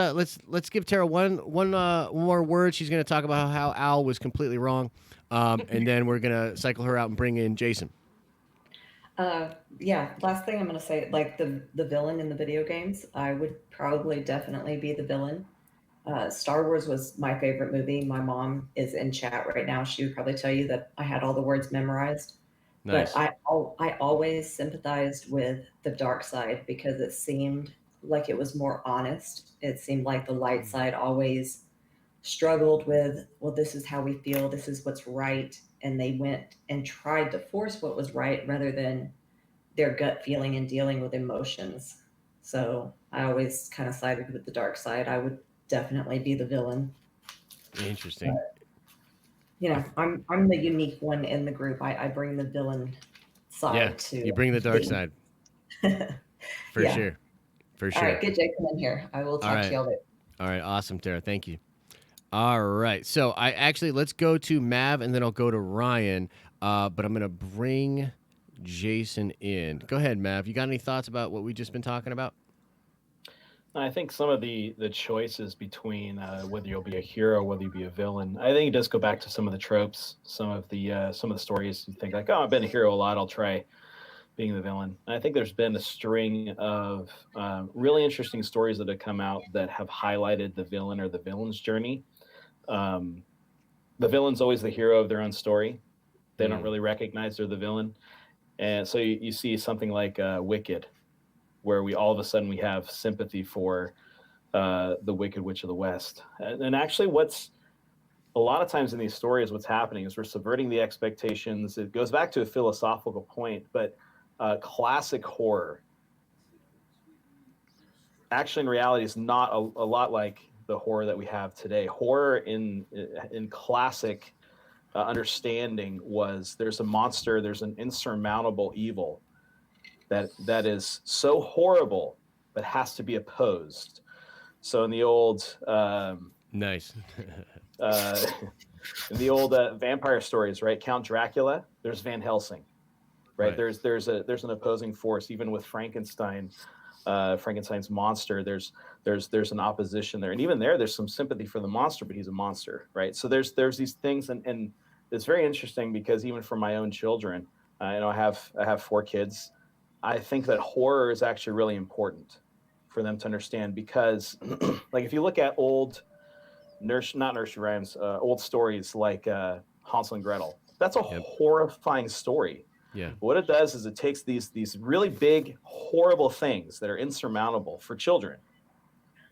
give Tara one more word. She's going to talk about how Al was completely wrong, and then we're going to cycle her out and bring in Jason. Yeah, last thing I'm going to say, like the villain in the video games, I would probably definitely be the villain. Star Wars was my favorite movie. My mom is in chat right now. She would probably tell you that I had all the words memorized. But Nice. I always sympathized with the dark side because it seemed like it was more honest. It seemed like the light side always struggled with, well, this is how we feel, this is what's right. And they went and tried to force what was right rather than their gut feeling and dealing with emotions. So I always kind of sided with the dark side. I would definitely be the villain. Interesting. You know, I'm the unique one in the group. I bring the villain Yeah, side to you bring the dark side for yeah. sure, for All sure. right, get Jason in here. I will All talk to right, y'all later. all right, awesome, Tara. Thank you. All right, so I actually let's go to Mav and then I'll go to Ryan. But I'm gonna bring Jason in. Go ahead, Mav. You got any thoughts about what we just been talking about? I think some of the choices between whether you'll be a hero, whether you be a villain, I think it does go back to some of the tropes, some of the stories. You think like, oh, I've been a hero a lot, I'll try being the villain. And I think there's been a string of really interesting stories that have come out that have highlighted the villain or the villain's journey. Um, the villain's always the hero of their own story. They don't really recognize they're the villain, and so you see something like Wicked, where we all of a sudden we have sympathy for the Wicked Witch of the West. And actually, what's a lot of times in these stories, what's happening is we're subverting the expectations. It goes back to a philosophical point, but classic horror, actually in reality, is not a lot like the horror that we have today. Horror in classic understanding was there's a monster, there's an insurmountable evil that is so horrible but has to be opposed. So in the old Nice. in the old vampire stories, right? Count Dracula, there's Van Helsing, right? There's an opposing force. Even with Frankenstein, Frankenstein's monster, there's an opposition there, and even there's some sympathy for the monster, but he's a monster, right? So there's these things, and it's very interesting because even for my own children, I have 4 kids. I think that horror is actually really important for them to understand because, like, if you look at old not nursery rhymes, old stories like Hansel and Gretel, that's a horrifying story. Yeah. What it does is it takes these really big, horrible things that are insurmountable for children,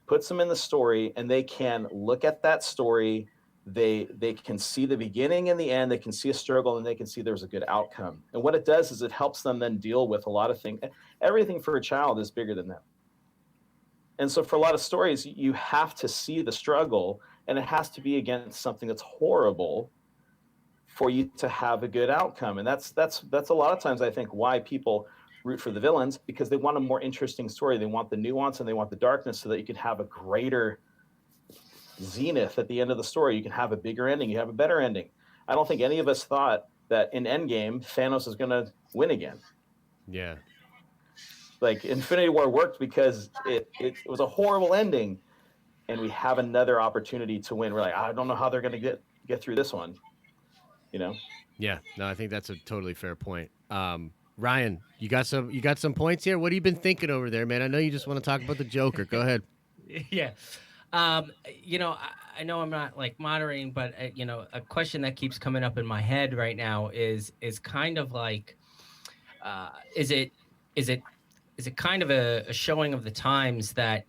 puts them in the story, and they can look at that story. They can see the beginning and the end. They can see a struggle, and they can see there's a good outcome. And what it does is it helps them then deal with a lot of things. Everything for a child is bigger than them. And so for a lot of stories, you have to see the struggle, and it has to be against something that's horrible for you to have a good outcome. And that's a lot of times I think why people root for the villains, because they want a more interesting story. They want the nuance and they want the darkness so that you can have a greater zenith at the end of the story. You can have a bigger ending, you have a better ending. I don't think any of us thought that in Endgame Thanos is going to win again. Yeah. Like Infinity War worked because it was a horrible ending, and we have another opportunity to win. We're like, I don't know how they're going to get through this one, you know? Yeah. No, I think that's a totally fair point. Ryan, you got some points here. What have you been thinking over there, man? I know you just want to talk about the Joker. Go ahead. Yeah. I know I'm not like moderating, but a question that keeps coming up in my head right now is kind of like, is it kind of a showing of the times that,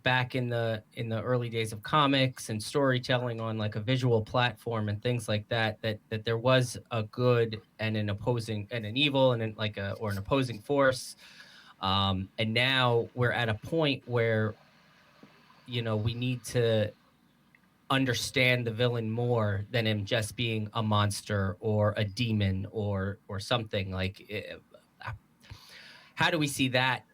back in the early days of comics and storytelling on like a visual platform and things like that, that there was a good and an opposing and an evil and an opposing force. And now we're at a point where, we need to understand the villain more than him just being a monster or a demon or something like how do we see that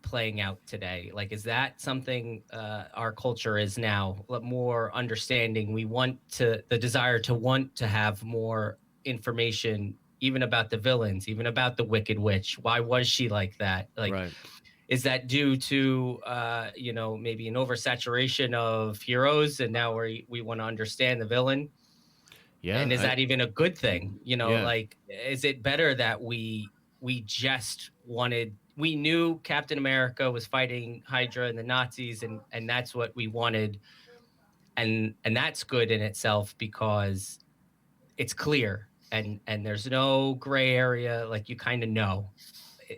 playing out today? Like, is that something our culture is now more understanding? We want the desire to want to have more information, even about the villains, even about the Wicked Witch. Why was she like that? Like, Right. is that due to maybe an oversaturation of heroes, and now we want to understand the villain? Yeah. And is that even a good thing? Yeah. Like, is it better that we just we knew Captain America was fighting Hydra and the Nazis, and that's what we wanted, and that's good in itself because it's clear and there's no gray area. Like, you kind of know.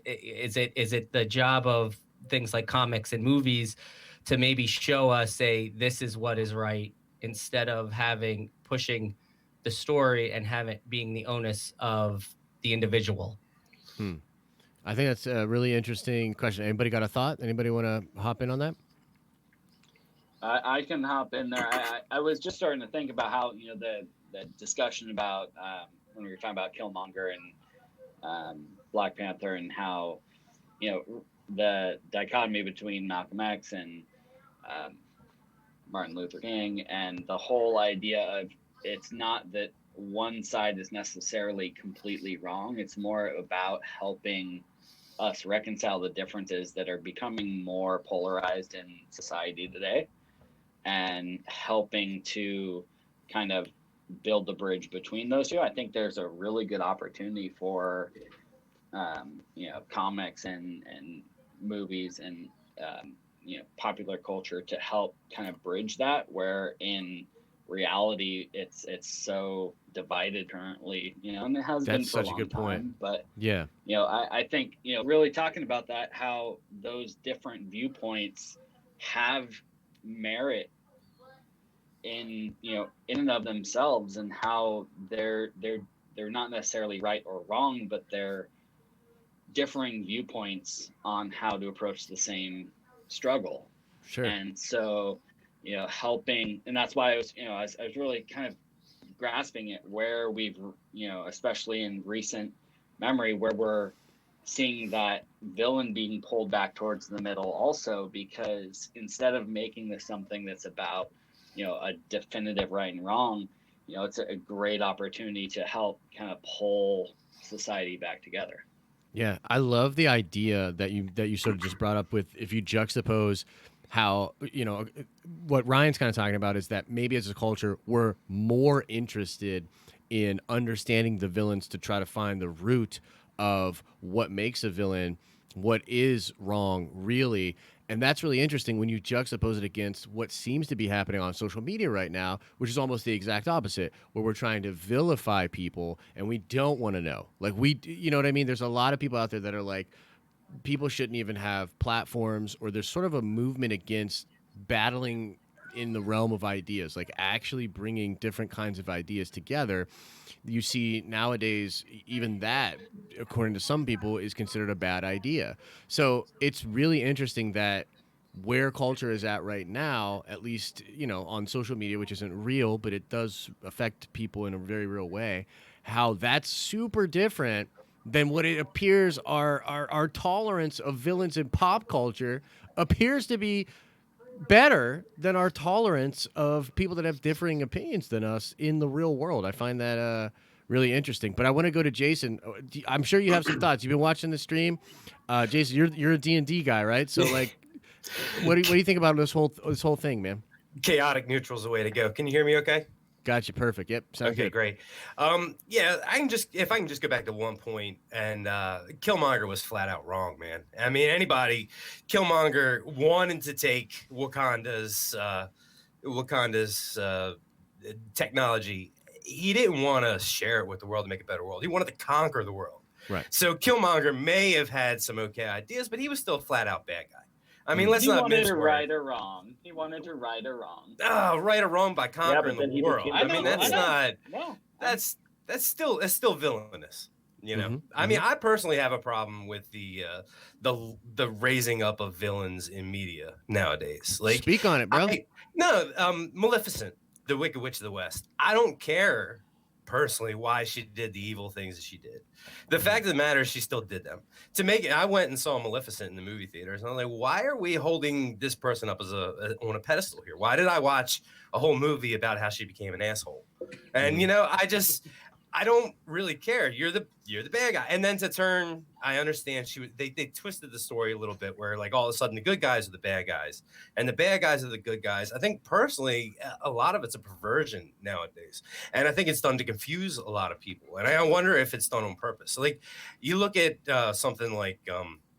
Is it the job of things like comics and movies to maybe show us, say, this is what is right, instead of pushing the story and have it being the onus of the individual? I think that's a really interesting question. Anybody got a thought? Anybody want to hop in on that? I can hop in there. I was just starting to think about how the discussion about when we were talking about Killmonger and Black Panther, and how the dichotomy between Malcolm X and Martin Luther King, and the whole idea of, it's not that one side is necessarily completely wrong. It's more about helping us reconcile the differences that are becoming more polarized in society today, and helping to kind of build the bridge between those two. I think there's a really good opportunity for comics and movies and popular culture to help kind of bridge that, where in reality it's so divided currently, and it has been That's for a such a long good point. time. But Yeah. I think really talking about that, how those different viewpoints have merit in and of themselves, and how they're not necessarily right or wrong, but they're differing viewpoints on how to approach the same struggle. Sure. And so helping, and that's why I was really kind of grasping it, where we've especially in recent memory, where we're seeing that villain being pulled back towards the middle also, because instead of making this something that's about a definitive right and wrong, it's a great opportunity to help kind of pull society back together. Yeah, I love the idea that you sort of just brought up with, if you juxtapose how, what Ryan's kind of talking about is that maybe as a culture we're more interested in understanding the villains to try to find the root of what makes a villain, what is wrong really. And that's really interesting when you juxtapose it against what seems to be happening on social media right now, which is almost the exact opposite, where we're trying to vilify people and we don't want to know. Like, you know what I mean? There's a lot of people out there that are like, people shouldn't even have platforms, or there's sort of a movement against battling in the realm of ideas, like actually bringing different kinds of ideas together. You see nowadays, even that, according to some people, is considered a bad idea. So it's really interesting that where culture is at right now, at least, on social media, which isn't real, but it does affect people in a very real way, how that's super different than what it appears our tolerance of villains in pop culture appears to be better than our tolerance of people that have differing opinions than us in the real world. I find that really interesting. But I want to go to Jason. I'm sure you have some thoughts. You've been watching the stream, Jason. You're a D&D guy, right? So like, what do you think about this whole thing, man? Chaotic neutral's the way to go. Can you hear me? Okay. Gotcha. Perfect. Yep. Sounds Okay, good. great. Yeah, if I can just go back to one point, and Killmonger was flat out wrong, man. I mean, Killmonger wanted to take Wakanda's technology. He didn't want to share it with the world to make a better world. He wanted to conquer the world. Right. So Killmonger may have had some okay ideas, but he was still a flat out bad guy. I mean, let's he not wanted mince to words. right or wrong. He wanted to right or wrong. Oh, right or wrong by conquering then the he world. became I mean, that's not. No, That's still villainous. Mm-hmm. I mean, I personally have a problem with the raising up of villains in media nowadays. Like, speak on it, bro. Maleficent, the Wicked Witch of the West. I don't care personally why she did the evil things that she did. The fact of the matter is she still did them. I went and saw Maleficent in the movie theaters, and I'm like, why are we holding this person up on a pedestal here? Why did I watch a whole movie about how she became an asshole? And I don't really care. You're the bad guy. And then to turn, I understand they twisted the story a little bit where like all of a sudden the good guys are the bad guys and the bad guys are the good guys. I think personally a lot of it's a perversion nowadays. And I think it's done to confuse a lot of people. And I wonder if it's done on purpose. So like you look at something like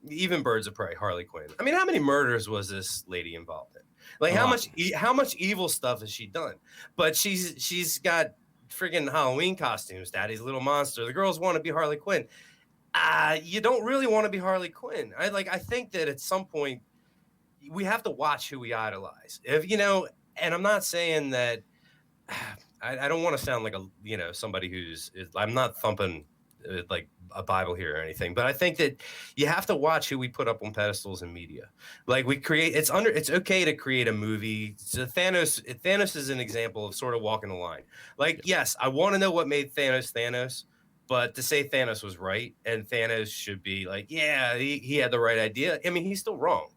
even Birds of Prey, Harley Quinn. I mean, how many murders was this lady involved in? Like how much evil stuff has she done? But she's got friggin' Halloween costumes, Daddy's Little Monster. The girls want to be Harley Quinn. You don't really want to be Harley Quinn. I think that at some point we have to watch who we idolize. And I'm not saying that I don't want to sound like somebody I'm not thumping like a Bible here or anything, but I think that you have to watch who we put up on pedestals in media. Like it's okay to create a movie. So Thanos is an example of sort of walking the line. Like, yes, I want to know what made Thanos, but to say Thanos was right and Thanos should be like, yeah, he had the right idea. I mean, he's still wrong.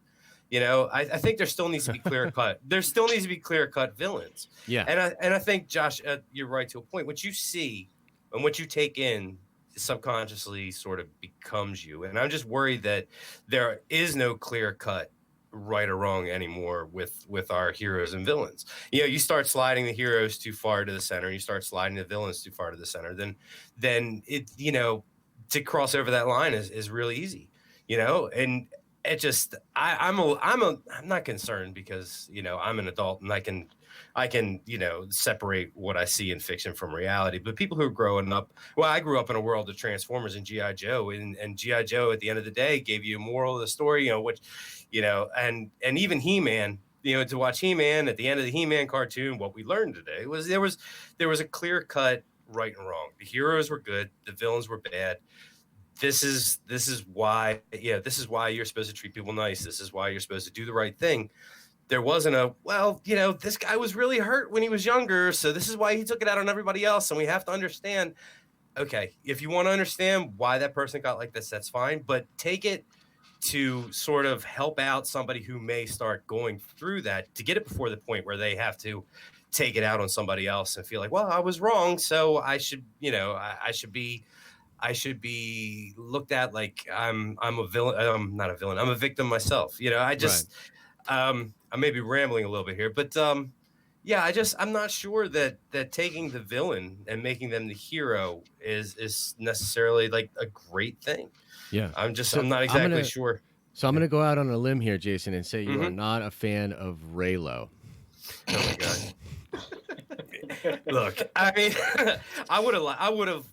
I think there still needs to be clear cut. There still needs to be clear cut villains. Yeah. And I think Josh, you're right to a point. What you see and what you take in subconsciously sort of becomes you. And I'm just worried that there is no clear cut right or wrong anymore with our heroes and villains. You start sliding the heroes too far to the center, you start sliding the villains too far to the center, then it to cross over that line is really easy. And it just I'm not concerned because I'm an adult and I can separate what I see in fiction from reality. But people who are growing up, I grew up in a world of Transformers and G.I. Joe, and G.I. Joe at the end of the day gave you a moral of the story, and even He-Man, to watch He-Man at the end of the He-Man cartoon, what we learned today was there was a clear cut right and wrong. The heroes were good, the villains were bad. This is why you're supposed to treat people nice. This is why you're supposed to do the right thing. There wasn't this guy was really hurt when he was younger, so this is why he took it out on everybody else. And we have to understand, okay, if you want to understand why that person got like this, that's fine. But take it to sort of help out somebody who may start going through that to get it before the point where they have to take it out on somebody else and feel like, well, I was wrong, so I should be looked at like I'm a villain. I'm not a villain. I'm a victim myself. I may be rambling a little bit here, but I'm not sure that taking the villain and making them the hero is necessarily like a great thing. Yeah. I'm not exactly sure. So I'm going to go out on a limb here, Jason, and say you are not a fan of Raylo. Oh my God. Look, I mean, I would have,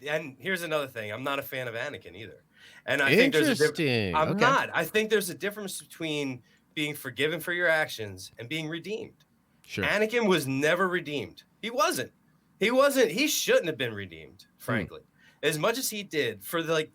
and here's another thing. I'm not a fan of Anakin either. And I think there's I think there's a difference between being forgiven for your actions and being redeemed. Sure. Anakin was never redeemed. He wasn't. He shouldn't have been redeemed, frankly. As much as he did for the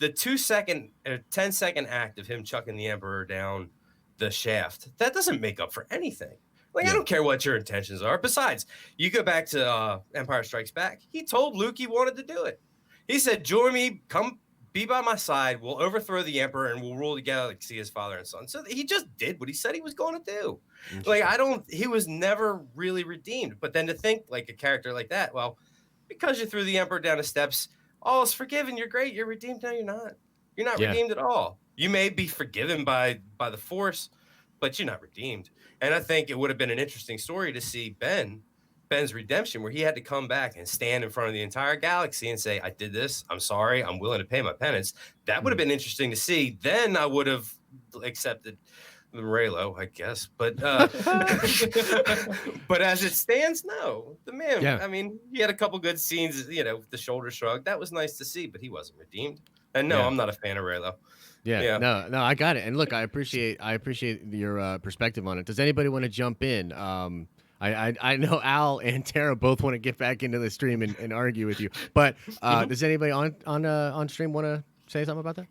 2 second or 10-second act of him chucking the Emperor down the shaft, that doesn't make up for anything. Like, Yeah. I don't care what your intentions are. Besides, you go back to Empire Strikes Back. He told Luke he wanted to do it. He said, join me, come be by my side. We'll overthrow the Emperor and we'll rule together like see his father and son. So he just did what he said he was going to do. Like, he was never really redeemed. But then to think like a character like that, well, because you threw the Emperor down the steps, all is forgiven. You're great. You're redeemed. No, you're not. You're not redeemed at all. You may be forgiven by the Force, but you're not redeemed. And I think it would have been an interesting story to see Ben's redemption, where he had to come back and stand in front of the entire galaxy and say, I did this. I'm sorry. I'm willing to pay my penance. That would have been interesting to see. Then I would have accepted the Raylo, I guess. But but as it stands, no. The man, I mean, he had a couple good scenes, the shoulder shrug. That was nice to see, but he wasn't redeemed. And no, I'm not a fan of Raylo. Yeah, no, I got it. And look, I appreciate your perspective on it. Does anybody want to jump in? I know Al and Tara both want to get back into the stream and argue with you. But does anybody on stream want to say something about that?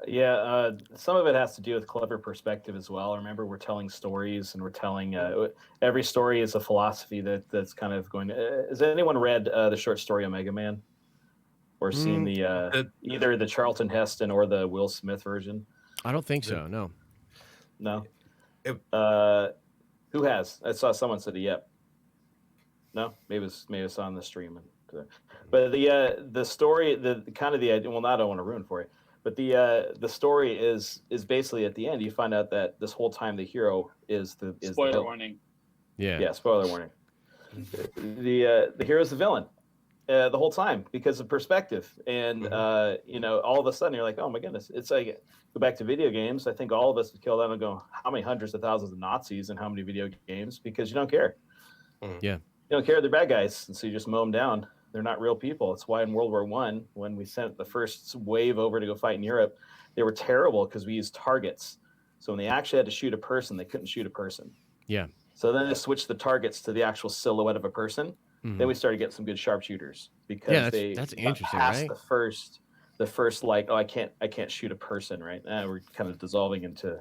Yeah, some of it has to do with clever perspective as well. Remember, we're telling stories, and we're telling every story is a philosophy that's kind of going. Has anyone read the short story Omega Man? Or seen the either the Charlton Heston or the Will Smith version? I don't think so. No. Who has? I saw someone said yep. No, maybe it's on the stream. But the story, the kind of the idea. Well, I don't want to ruin for you, but the story is basically at the end you find out that this whole time the hero is spoiler warning. Yeah, spoiler warning. The hero is the villain. The whole time because of perspective, and all of a sudden you're like, oh my goodness, it's like go back to video games. I think all of us would kill them and go, how many hundreds of thousands of Nazis and how many video games, because you don't care. Yeah, you don't care. They're bad guys, and so you just mow them down. They're not real people. It's why in World War I, when we sent the first wave over to go fight in Europe, they were terrible because we used targets. So when they actually had to shoot a person, they couldn't shoot a person. Yeah. So then they switched the targets to the actual silhouette of a person. Then we started getting some good sharpshooters because that's interesting, past right? the first like, oh, I can't shoot a person, right? We're kind of dissolving into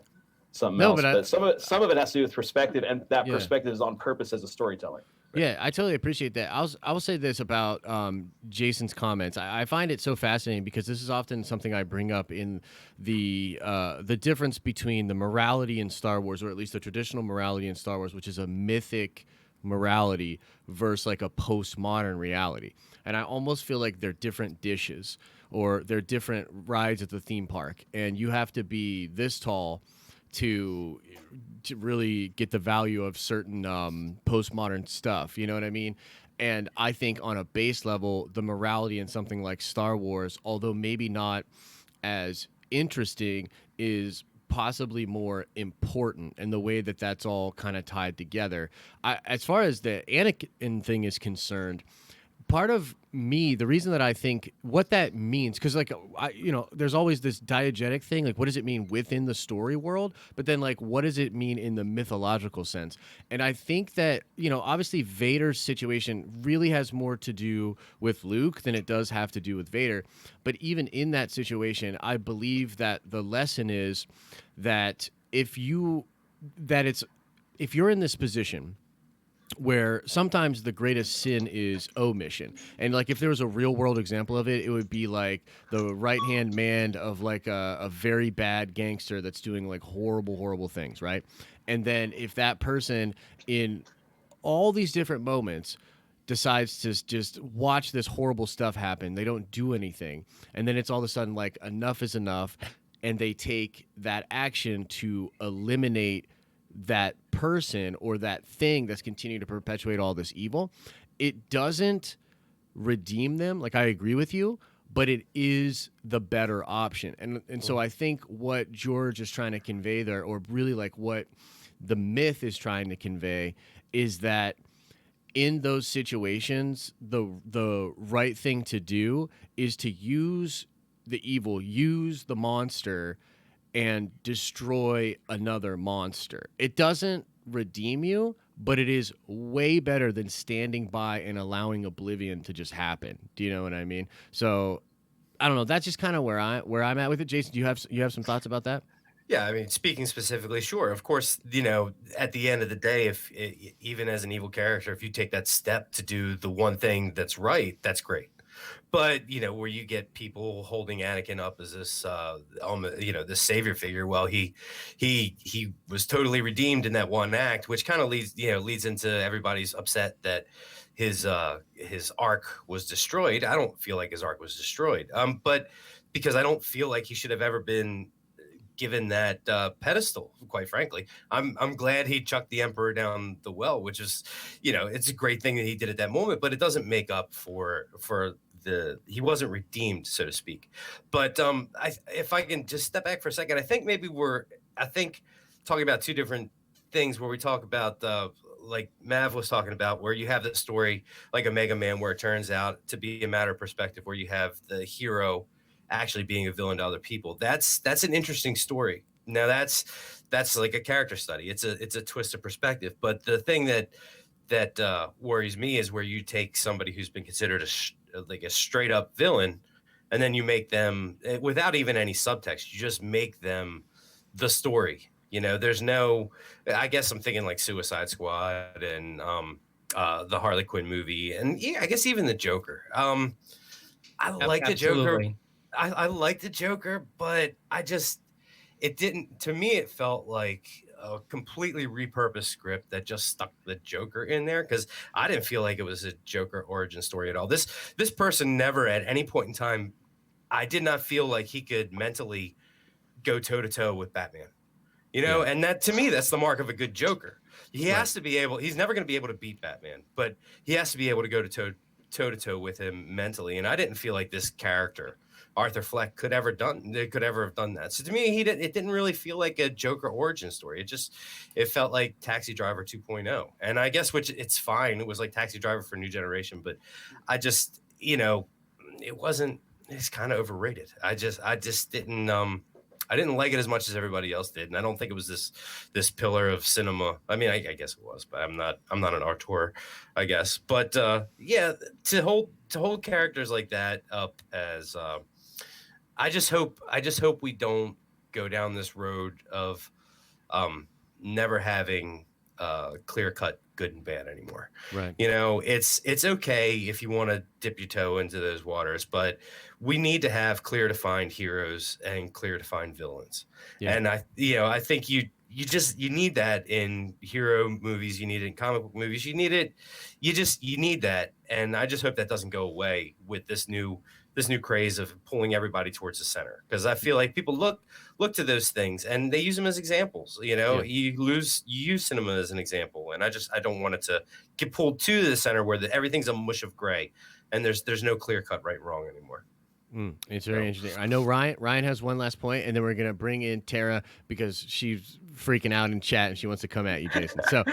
something else. But some of it has to do with perspective, and that perspective is on purpose as a storyteller. Right? Yeah, I totally appreciate that. I will say this about Jason's comments. I find it so fascinating because this is often something I bring up in the difference between the morality in Star Wars, or at least the traditional morality in Star Wars, which is a mythic morality, versus like a postmodern reality. And I almost feel like they're different dishes, or they're different rides at the theme park, and you have to be this tall to really get the value of certain postmodern stuff. You know what I mean? And I think on a base level, the morality in something like Star Wars, although maybe not as interesting, is possibly more important, and the way that that's all kind of tied together. As far as the Anakin thing is concerned, part of me, the reason that I think what that means, because like there's always this diegetic thing, like what does it mean within the story world, but then like what does it mean in the mythological sense? And I think that obviously Vader's situation really has more to do with Luke than it does have to do with Vader. But even in that situation, I believe that the lesson is that if you're in this position where sometimes the greatest sin is omission. And like if there was a real world example of it, it would be like the right-hand man of like a very bad gangster that's doing like horrible things, right? And then if that person in all these different moments decides to just watch this horrible stuff happen, they don't do anything, and then it's all of a sudden like enough is enough, and they take that action to eliminate that person or that thing that's continuing to perpetuate all this evil, it doesn't redeem them. Like, I agree with you, but it is the better option. And so I think what George is trying to convey there, or really like what the myth is trying to convey, is that in those situations, the right thing to do is to use the evil, use the monster, and destroy another monster. It doesn't redeem you, but it is way better than standing by and allowing oblivion to just happen. Do you know what I mean? So I don't know. That's just kind of where I'm at with it. Jason, do you have some thoughts about that? Yeah, I mean, speaking specifically, sure. Of course, you know, at the end of the day, if even as an evil character, if you take that step to do the one thing that's right, that's great. But you know, where you get people holding Anakin up as this, you know, this savior figure, well, he was totally redeemed in that one act, which kind of leads into everybody's upset that his arc was destroyed. I don't feel like his arc was destroyed, but because I don't feel like he should have ever been given that pedestal. Quite frankly, I'm glad he chucked the emperor down the well, which is, you know, it's a great thing that he did at that moment, but it doesn't make up for he wasn't redeemed, so to speak. But if I can just step back for a second, I think maybe I think talking about two different things where we talk about like Mav was talking about, where you have the story like a Mega Man, where it turns out to be a matter of perspective, where you have the hero actually being a villain to other people. That's an interesting story. Now that's like a character study. It's a twist of perspective. But the thing that worries me is where you take somebody who's been considered like a straight up villain, and then you make them without even any subtext. You just make them the story. You know, there's no. I guess I'm thinking like Suicide Squad and the Harley Quinn movie, and yeah, I guess even the Joker. I like the Joker. I like the Joker, but it didn't, to me, it felt like a completely repurposed script that just stuck the Joker in there, because I didn't feel like it was a Joker origin story at all. This person never at any point in time, I did not feel like he could mentally go toe to toe with Batman. You know, and that, to me, that's the mark of a good Joker. He has to be able, he's never going to be able to beat Batman, but he has to be able to go toe to toe with him mentally. And I didn't feel like this character, Arthur Fleck, could ever have done that. So to me, it didn't really feel like a Joker origin story. It felt like Taxi Driver 2.0. And I guess, which it's fine. It was like Taxi Driver for a new generation, but I just, you know, it's kind of overrated. I just didn't, I didn't like it as much as everybody else did, and I don't think it was this pillar of cinema. I mean, I guess it was, but I'm not an auteur, I guess. But yeah, to hold characters like that up as I just hope we don't go down this road of never having clear cut good and bad anymore. Right. You know, it's okay if you want to dip your toe into those waters, but we need to have clear defined heroes and clear defined villains. Yeah. And I think you need that in hero movies. You need it in comic book movies. You need it. You need that. And I just hope that doesn't go away with this new craze of pulling everybody towards the center, because I feel like people look to those things and they use them as examples. You know, you use cinema as an example, and I don't want it to get pulled to the center where everything's a mush of gray and there's no clear cut right and wrong anymore. It's very interesting. I know Ryan has one last point, and then we're gonna bring in Tara because she's freaking out in chat and she wants to come at you, Jason. So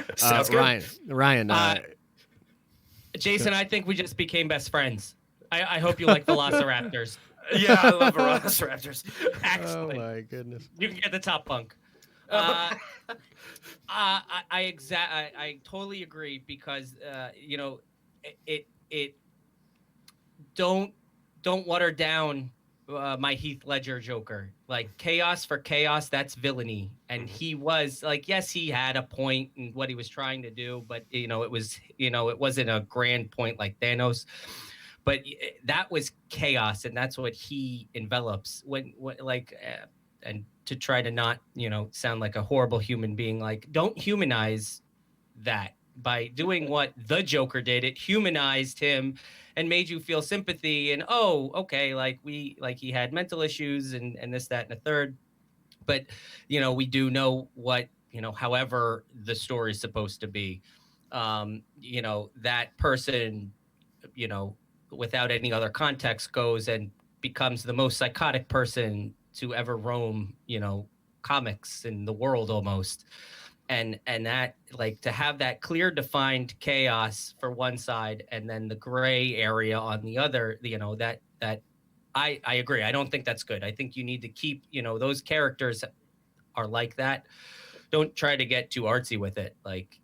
Ryan, Jason, I think we just became best friends. I hope you like Velociraptors. Yeah, I love Velociraptors. Excellent. Oh my goodness. You can get the top bunk. I totally agree, because you know, it don't water down my Heath Ledger Joker. Like, chaos for chaos, that's villainy. And he was like, yes, he had a point in what he was trying to do, but it wasn't a grand point like Thanos. But that was chaos, and that's what he envelops and to try to not, sound like a horrible human being, like, don't humanize that by doing what the Joker did. It humanized him and made you feel sympathy and, oh, okay, like he had mental issues and this, that, and a third. But, we do know what, however the story is supposed to be, that person, without any other context, goes and becomes the most psychotic person to ever roam, comics in the world almost. And that, like, to have that clear defined chaos for one side and then the gray area on the other, that I agree. I don't think that's good. I think you need to keep, those characters are like that. Don't try to get too artsy with it. Like,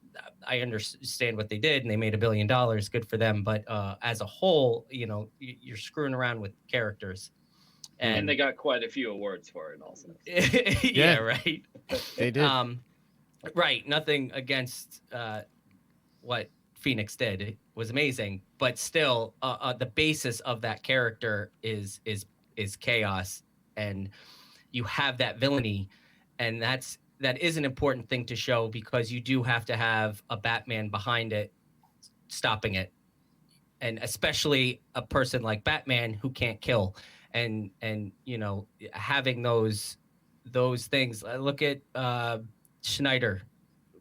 I understand what they did and they made $1 billion. Good for them. But as a whole, you're screwing around with characters. And they got quite a few awards for it also. Yeah, right. They did. Right. Nothing against what Phoenix did. It was amazing, but still, the basis of that character is chaos, and you have that villainy, and that is an important thing to show, because you do have to have a Batman behind it, stopping it, and especially a person like Batman who can't kill, and having those things. Look at Schneider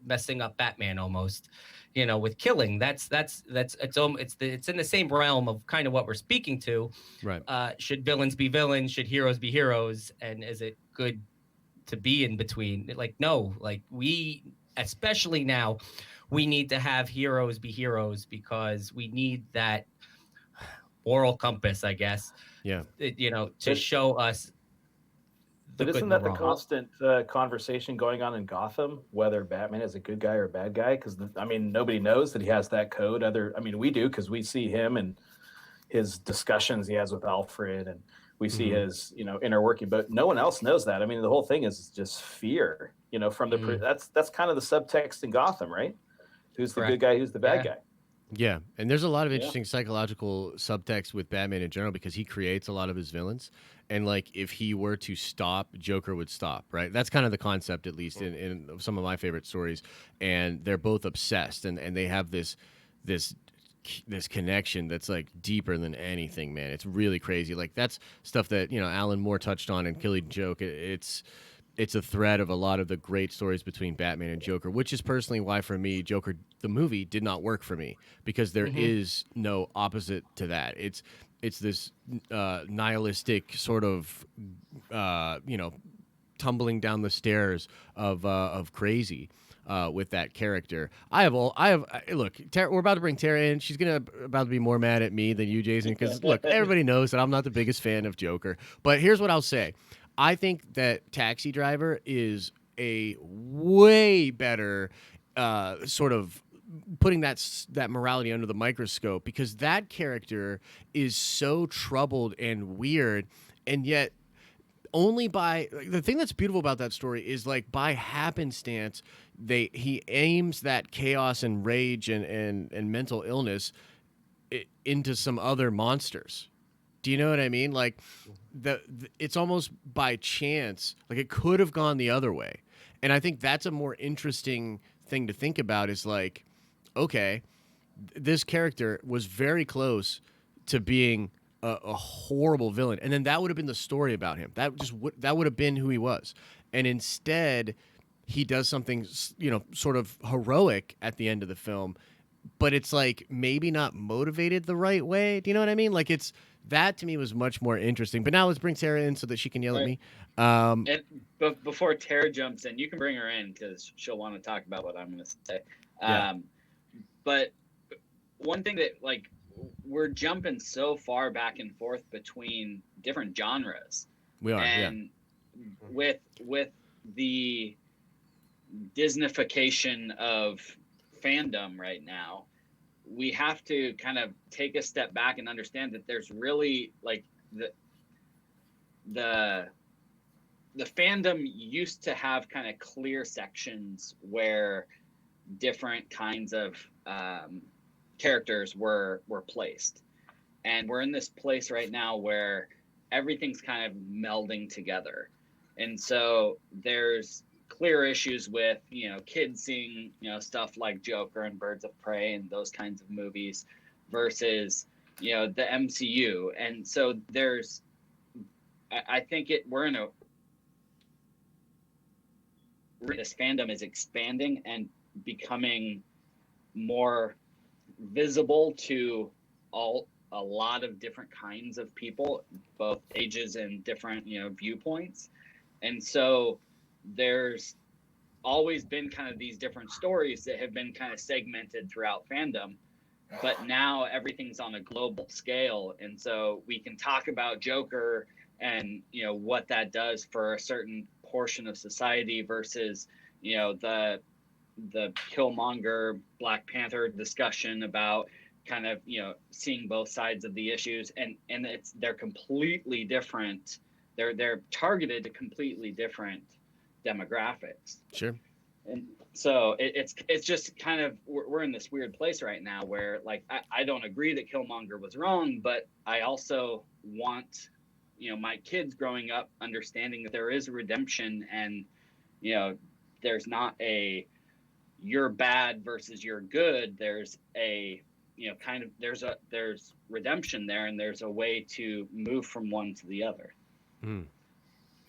messing up Batman almost, with killing. That's it's in the same realm of kind of what we're speaking to. Right. Should villains be villains? Should heroes be heroes? And is it good to be in between? Like, no, like we, especially now, we need to have heroes be heroes, because we need that moral compass, I guess. Yeah. To show us. But isn't that the constant conversation going on in Gotham, whether Batman is a good guy or a bad guy? Because nobody knows that he has that code. We do, because we see him and his discussions he has with Alfred, and we see his inner working. But no one else knows that. The whole thing is just fear. From the that's kind of the subtext in Gotham, right? Who's the good guy? Who's the bad guy? Yeah, and there's a lot of interesting psychological subtext with Batman in general, because he creates a lot of his villains, and like if he were to stop, Joker would stop, right? That's kind of the concept, at least in some of my favorite stories, and they're both obsessed, and they have this connection that's like deeper than anything, man. It's really crazy. Like that's stuff that Alan Moore touched on in Killing Joke. It's a thread of a lot of the great stories between Batman and Joker, which is personally why, for me, Joker, the movie, did not work for me, because there is no opposite to that. It's this nihilistic sort of, tumbling down the stairs of crazy with that character. Look, we're about to bring Tara in. She's about to be more mad at me than you, Jason, because look, everybody knows that I'm not the biggest fan of Joker. But here's what I'll say. I think that Taxi Driver is a way better sort of putting that morality under the microscope, because that character is so troubled and weird, and yet only by the thing that's beautiful about that story is, like, by happenstance, he aims that chaos and rage and mental illness into some other monsters. Do you know what I mean? Like, it's almost by chance. Like, it could have gone the other way. And I think that's a more interesting thing to think about, is like, okay, this character was very close to being a horrible villain. And then that would have been the story about him. That would have been who he was. And instead, he does something, sort of heroic at the end of the film, but it's like maybe not motivated the right way. Do you know what I mean? Like, that to me was much more interesting. But now let's bring Tara in so that she can yell at me. But before Tara jumps in, you can bring her in, because she'll want to talk about what I'm going to say. But one thing that, like, we're jumping so far back and forth between different genres. We are, and with the Disneyfication of fandom right now, we have to kind of take a step back and understand that there's really, like, the fandom used to have kind of clear sections where different kinds of characters were placed, and we're in this place right now where everything's kind of melding together. And so there's clear issues with, kids seeing, stuff like Joker and Birds of Prey and those kinds of movies versus, the MCU. And so I think this fandom is expanding and becoming more visible to a lot of different kinds of people, both ages and different, viewpoints. And so there's always been kind of these different stories that have been kind of segmented throughout fandom, but now everything's on a global scale. And so we can talk about Joker and, what that does for a certain portion of society versus, the Killmonger Black Panther discussion about kind of, seeing both sides of the issues, and they're completely different they're targeted to completely different demographics. Sure. And so it's just kind of we're in this weird place right now where like I don't agree that Killmonger was wrong, but I also want my kids growing up understanding that there is a redemption, and there's not a you're bad versus you're good. There's a kind of there's redemption there, and there's a way to move from one to the other.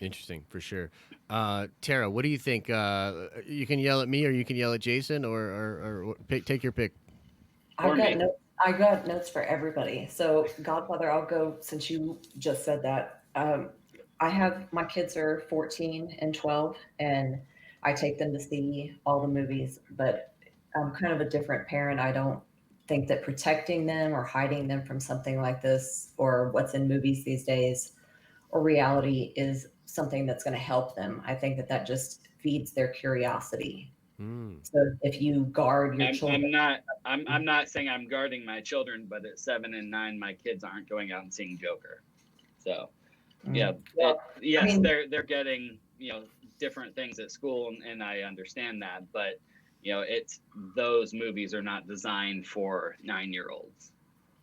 Interesting, for sure. Tara, what do you think? You can yell at me, or you can yell at Jason, or take your pick. I got notes for everybody. So, Godfather, I'll go since you just said that. I have my kids are 14 and 12, and I take them to see all the movies, but I'm kind of a different parent. I don't think that protecting them or hiding them from something like this or what's in movies these days or reality is something that's going to help them. I think that just feeds their curiosity. So if you guard your children, I'm not saying I'm guarding my children, but at 7 and 9, my kids aren't going out and seeing Joker. So yes, I mean, they're getting different things at school, and I understand that, but it's those movies are not designed for 9-year-olds.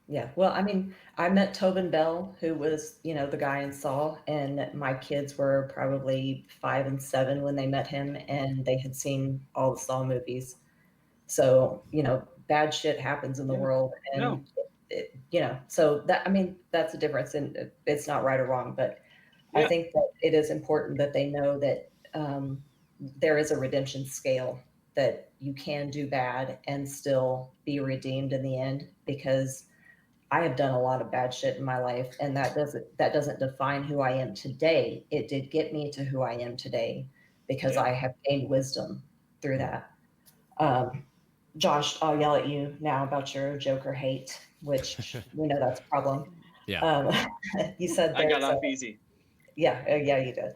Yeah, well, I mean, I met Tobin Bell, who was, the guy in Saw, and my kids were probably 5 and 7 when they met him, and they had seen all the Saw movies. So, bad shit happens in the world, and so that, I mean, that's a difference, and it's not right or wrong, but I think that it is important that they know that there is a redemption scale, that you can do bad and still be redeemed in the end, because I have done a lot of bad shit in my life, and that doesn't define who I am today. It did get me to who I am today because I have gained wisdom through that. Josh, I'll yell at you now about your Joker hate, which we know that's a problem. Yeah. You said I got off easy. Yeah, you did.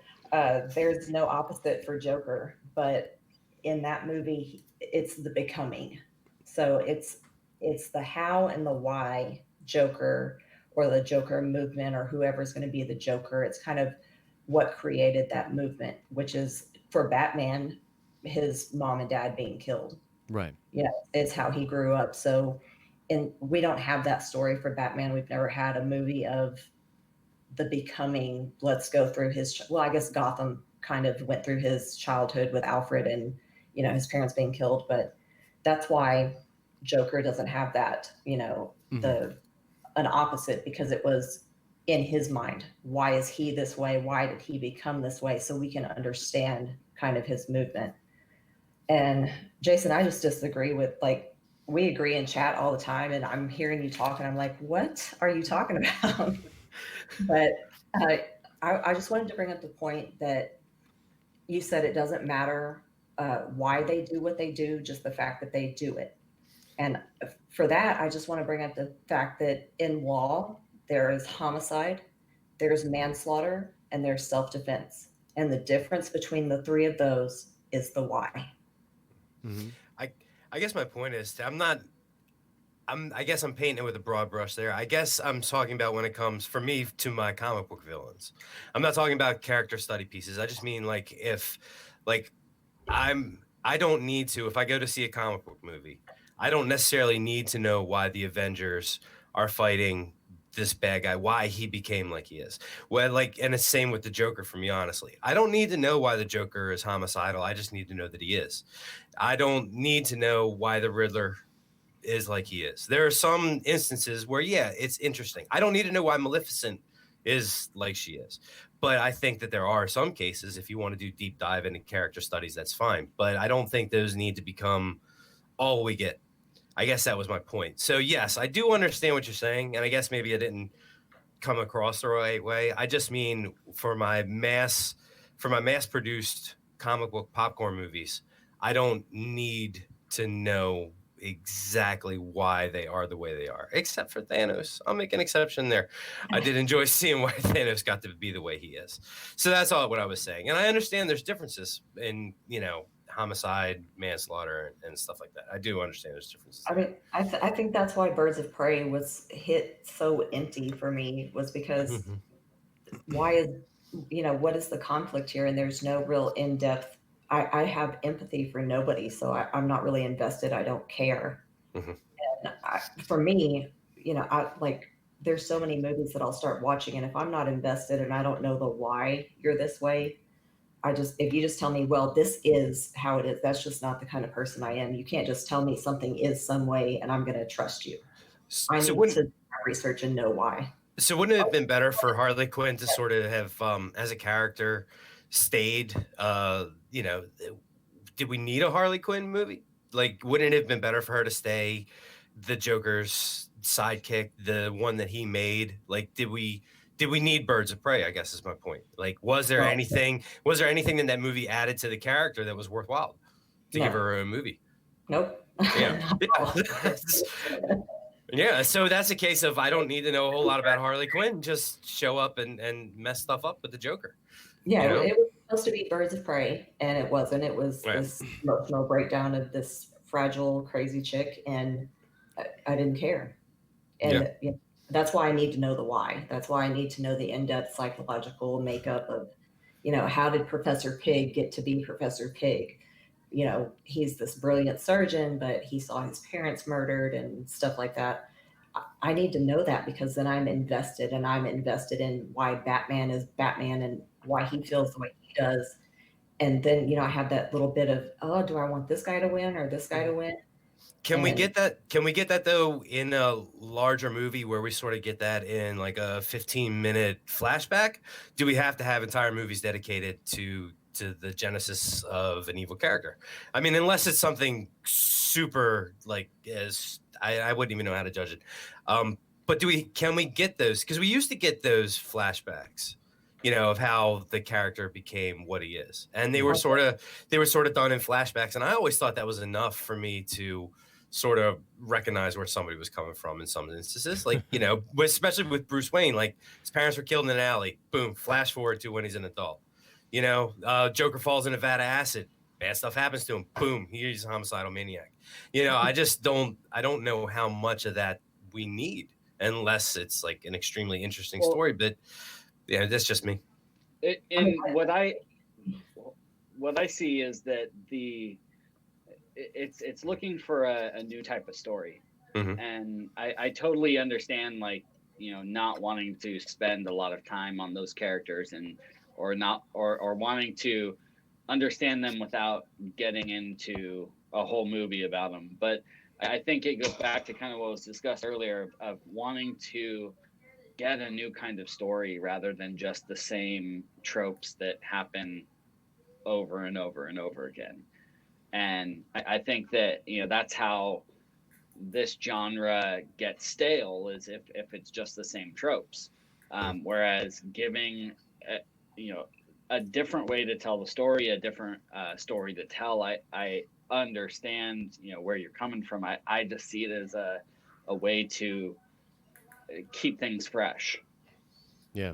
There's no opposite for Joker, but in that movie, it's the becoming. So it's the how and the why Joker, or the Joker movement, or whoever's going to be the Joker. It's kind of what created that movement, which is for Batman, his mom and dad being killed. Right. It's how he grew up. So, and we don't have that story for Batman. We've never had a movie of the becoming. Let's go through I guess Gotham kind of went through his childhood with Alfred and, his parents being killed, but that's why Joker doesn't have that, an opposite, because it was in his mind. Why is he this way? Why did he become this way? So we can understand kind of his movement. And Jason, I just disagree with, we agree in chat all the time, and I'm hearing you talk and I'm like, what are you talking about? But I just wanted to bring up the point that you said it doesn't matter why they do what they do, just the fact that they do it. And for that, I just want to bring up the fact that in law, there is homicide, there's manslaughter, and there's self-defense. And the difference between the three of those is the why. I guess my point is, I guess I'm painting it with a broad brush there. I guess I'm talking about when it comes, for me, to my comic book villains. I'm not talking about character study pieces. I just mean I don't need to, if I go to see a comic book movie, I don't necessarily need to know why the Avengers are fighting this bad guy, why he became like he is. Well, and it's same with the Joker for me, honestly. I don't need to know why the Joker is homicidal. I just need to know that he is. I don't need to know why the Riddler is like he is. There are some instances where, it's interesting. I don't need to know why Maleficent is like she is. But I think that there are some cases, if you want to do deep dive into character studies, that's fine. But I don't think those need to become all we get. I guess that was my point. So yes, I do understand what you're saying, and I guess maybe I didn't come across the right way. I just mean for my mass-produced comic book popcorn movies, I don't need to know exactly why they are the way they are, except for Thanos. I'll make an exception there. I did enjoy seeing why Thanos got to be the way he is. So that's all what I was saying. And I understand there's differences in, homicide, manslaughter, and stuff like that. I do understand there's differences. I mean, I think that's why Birds of Prey was hit so empty for me, was because why what is the conflict here? And there's no real in-depth. I have empathy for nobody, so I'm not really invested. I don't care. Mhm. And for me, I like, there's so many movies that I'll start watching, and if I'm not invested and I don't know the why you're this way, if you just tell me, well, this is how it is, that's just not the kind of person I am. You can't just tell me something is some way and I'm going to trust you. I So need to wouldn't do my research and know why. so wouldn't it have been better for Harley Quinn to sort of have, as a character, stayed? Did we need a Harley Quinn movie? Like, wouldn't it have been better for her to stay the Joker's sidekick, the one that he made? Like, did we need Birds of Prey? I guess is my point. Like, was there Well, anything in that movie added to the character that was worthwhile to give no, her a movie? nope. Yeah. Not at all. Yeah, so that's a case of I don't need to know a whole lot about Harley Quinn. Just show up and mess stuff up with the Joker. Yeah, You know? it was supposed to be Birds of Prey, and it wasn't. It was Right. this emotional breakdown of this fragile, crazy chick, and I didn't care. And that's why I need to know the why. That's why I need to know the in-depth psychological makeup of, how did Professor Pig get to be Professor Pig? He's this brilliant surgeon, but he saw his parents murdered and stuff like that. I need to know that, because then I'm invested, and I'm invested in why Batman is Batman and why he feels the way he does. And then, I have that little bit of, oh, do I want this guy to win or this guy to win? Can we And get that? Can we get that though in a larger movie where we sort of get that in like a 15-minute flashback? Do we have to have entire movies dedicated to the genesis of an evil character? I mean, unless it's something super like as I wouldn't even know how to judge it. But can we get those? Because we used to get those flashbacks, of how the character became what he is, and they were sort of done in flashbacks, and I always thought that was enough for me to sort of recognize where somebody was coming from in some instances, like especially with Bruce Wayne, like his parents were killed in an alley, boom, flash forward to when he's an adult. Joker falls in a vat of acid, bad stuff happens to him, boom, he's a homicidal maniac. I don't know how much of that we need unless it's like an extremely interesting story, but yeah, that's just me. What I see is that it's looking for a new type of story. Mhm. And I totally understand, like, not wanting to spend a lot of time on those characters or wanting to understand them without getting into a whole movie about them. But I think it goes back to kind of what was discussed earlier of wanting to get a new kind of story rather than just the same tropes that happen over and over and over again. And I think that that's how this genre gets stale, is if it's just the same tropes. Whereas giving a different way to tell the story, a different story to tell, I understand where you're coming from. I just see it as a way to keep things fresh. Yeah.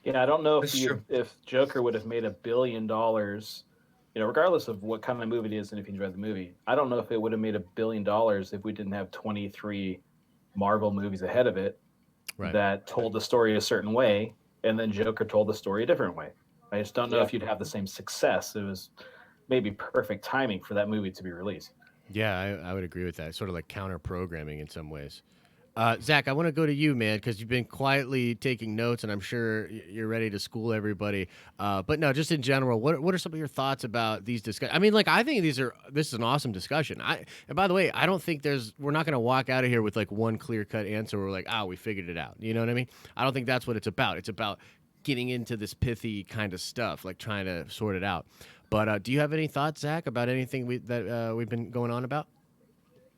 Yeah, I don't know That's true. if Joker would have made $1 billion, regardless of what kind of movie it is and if you enjoy the movie. I don't know if it would have made $1 billion if we didn't have 23 Marvel movies ahead of it that told the story a certain way, and then Joker told the story a different way. I just don't know if you'd have the same success. It was maybe perfect timing for that movie to be released. Yeah, I would agree with that. Sort of like counter programming in some ways. Zach, I want to go to you, man, because you've been quietly taking notes, and I'm sure you're ready to school everybody. But no, just in general, what are some of your thoughts about these discussions? I mean, like, I think this is an awesome discussion. And by the way, I don't think we're not going to walk out of here with like one clear cut answer. We're like, we figured it out. You know what I mean? I don't think that's what it's about. It's about getting into this pithy kind of stuff, like trying to sort it out. But do you have any thoughts, Zach, about anything that we've been going on about?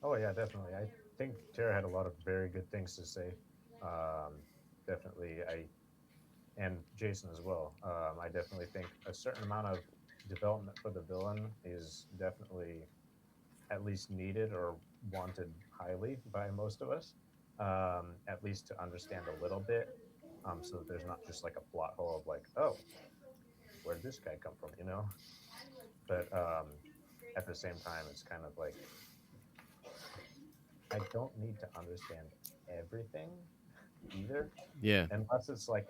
Oh yeah, definitely. I think Tara had a lot of very good things to say. Definitely, and Jason as well. I definitely think a certain amount of development for the villain is definitely at least needed or wanted highly by most of us. At least to understand a little bit, so that there's not just like a plot hole of like, oh, where'd this guy come from, But at the same time, it's kind of like, I don't need to understand everything either. Yeah. Unless it's like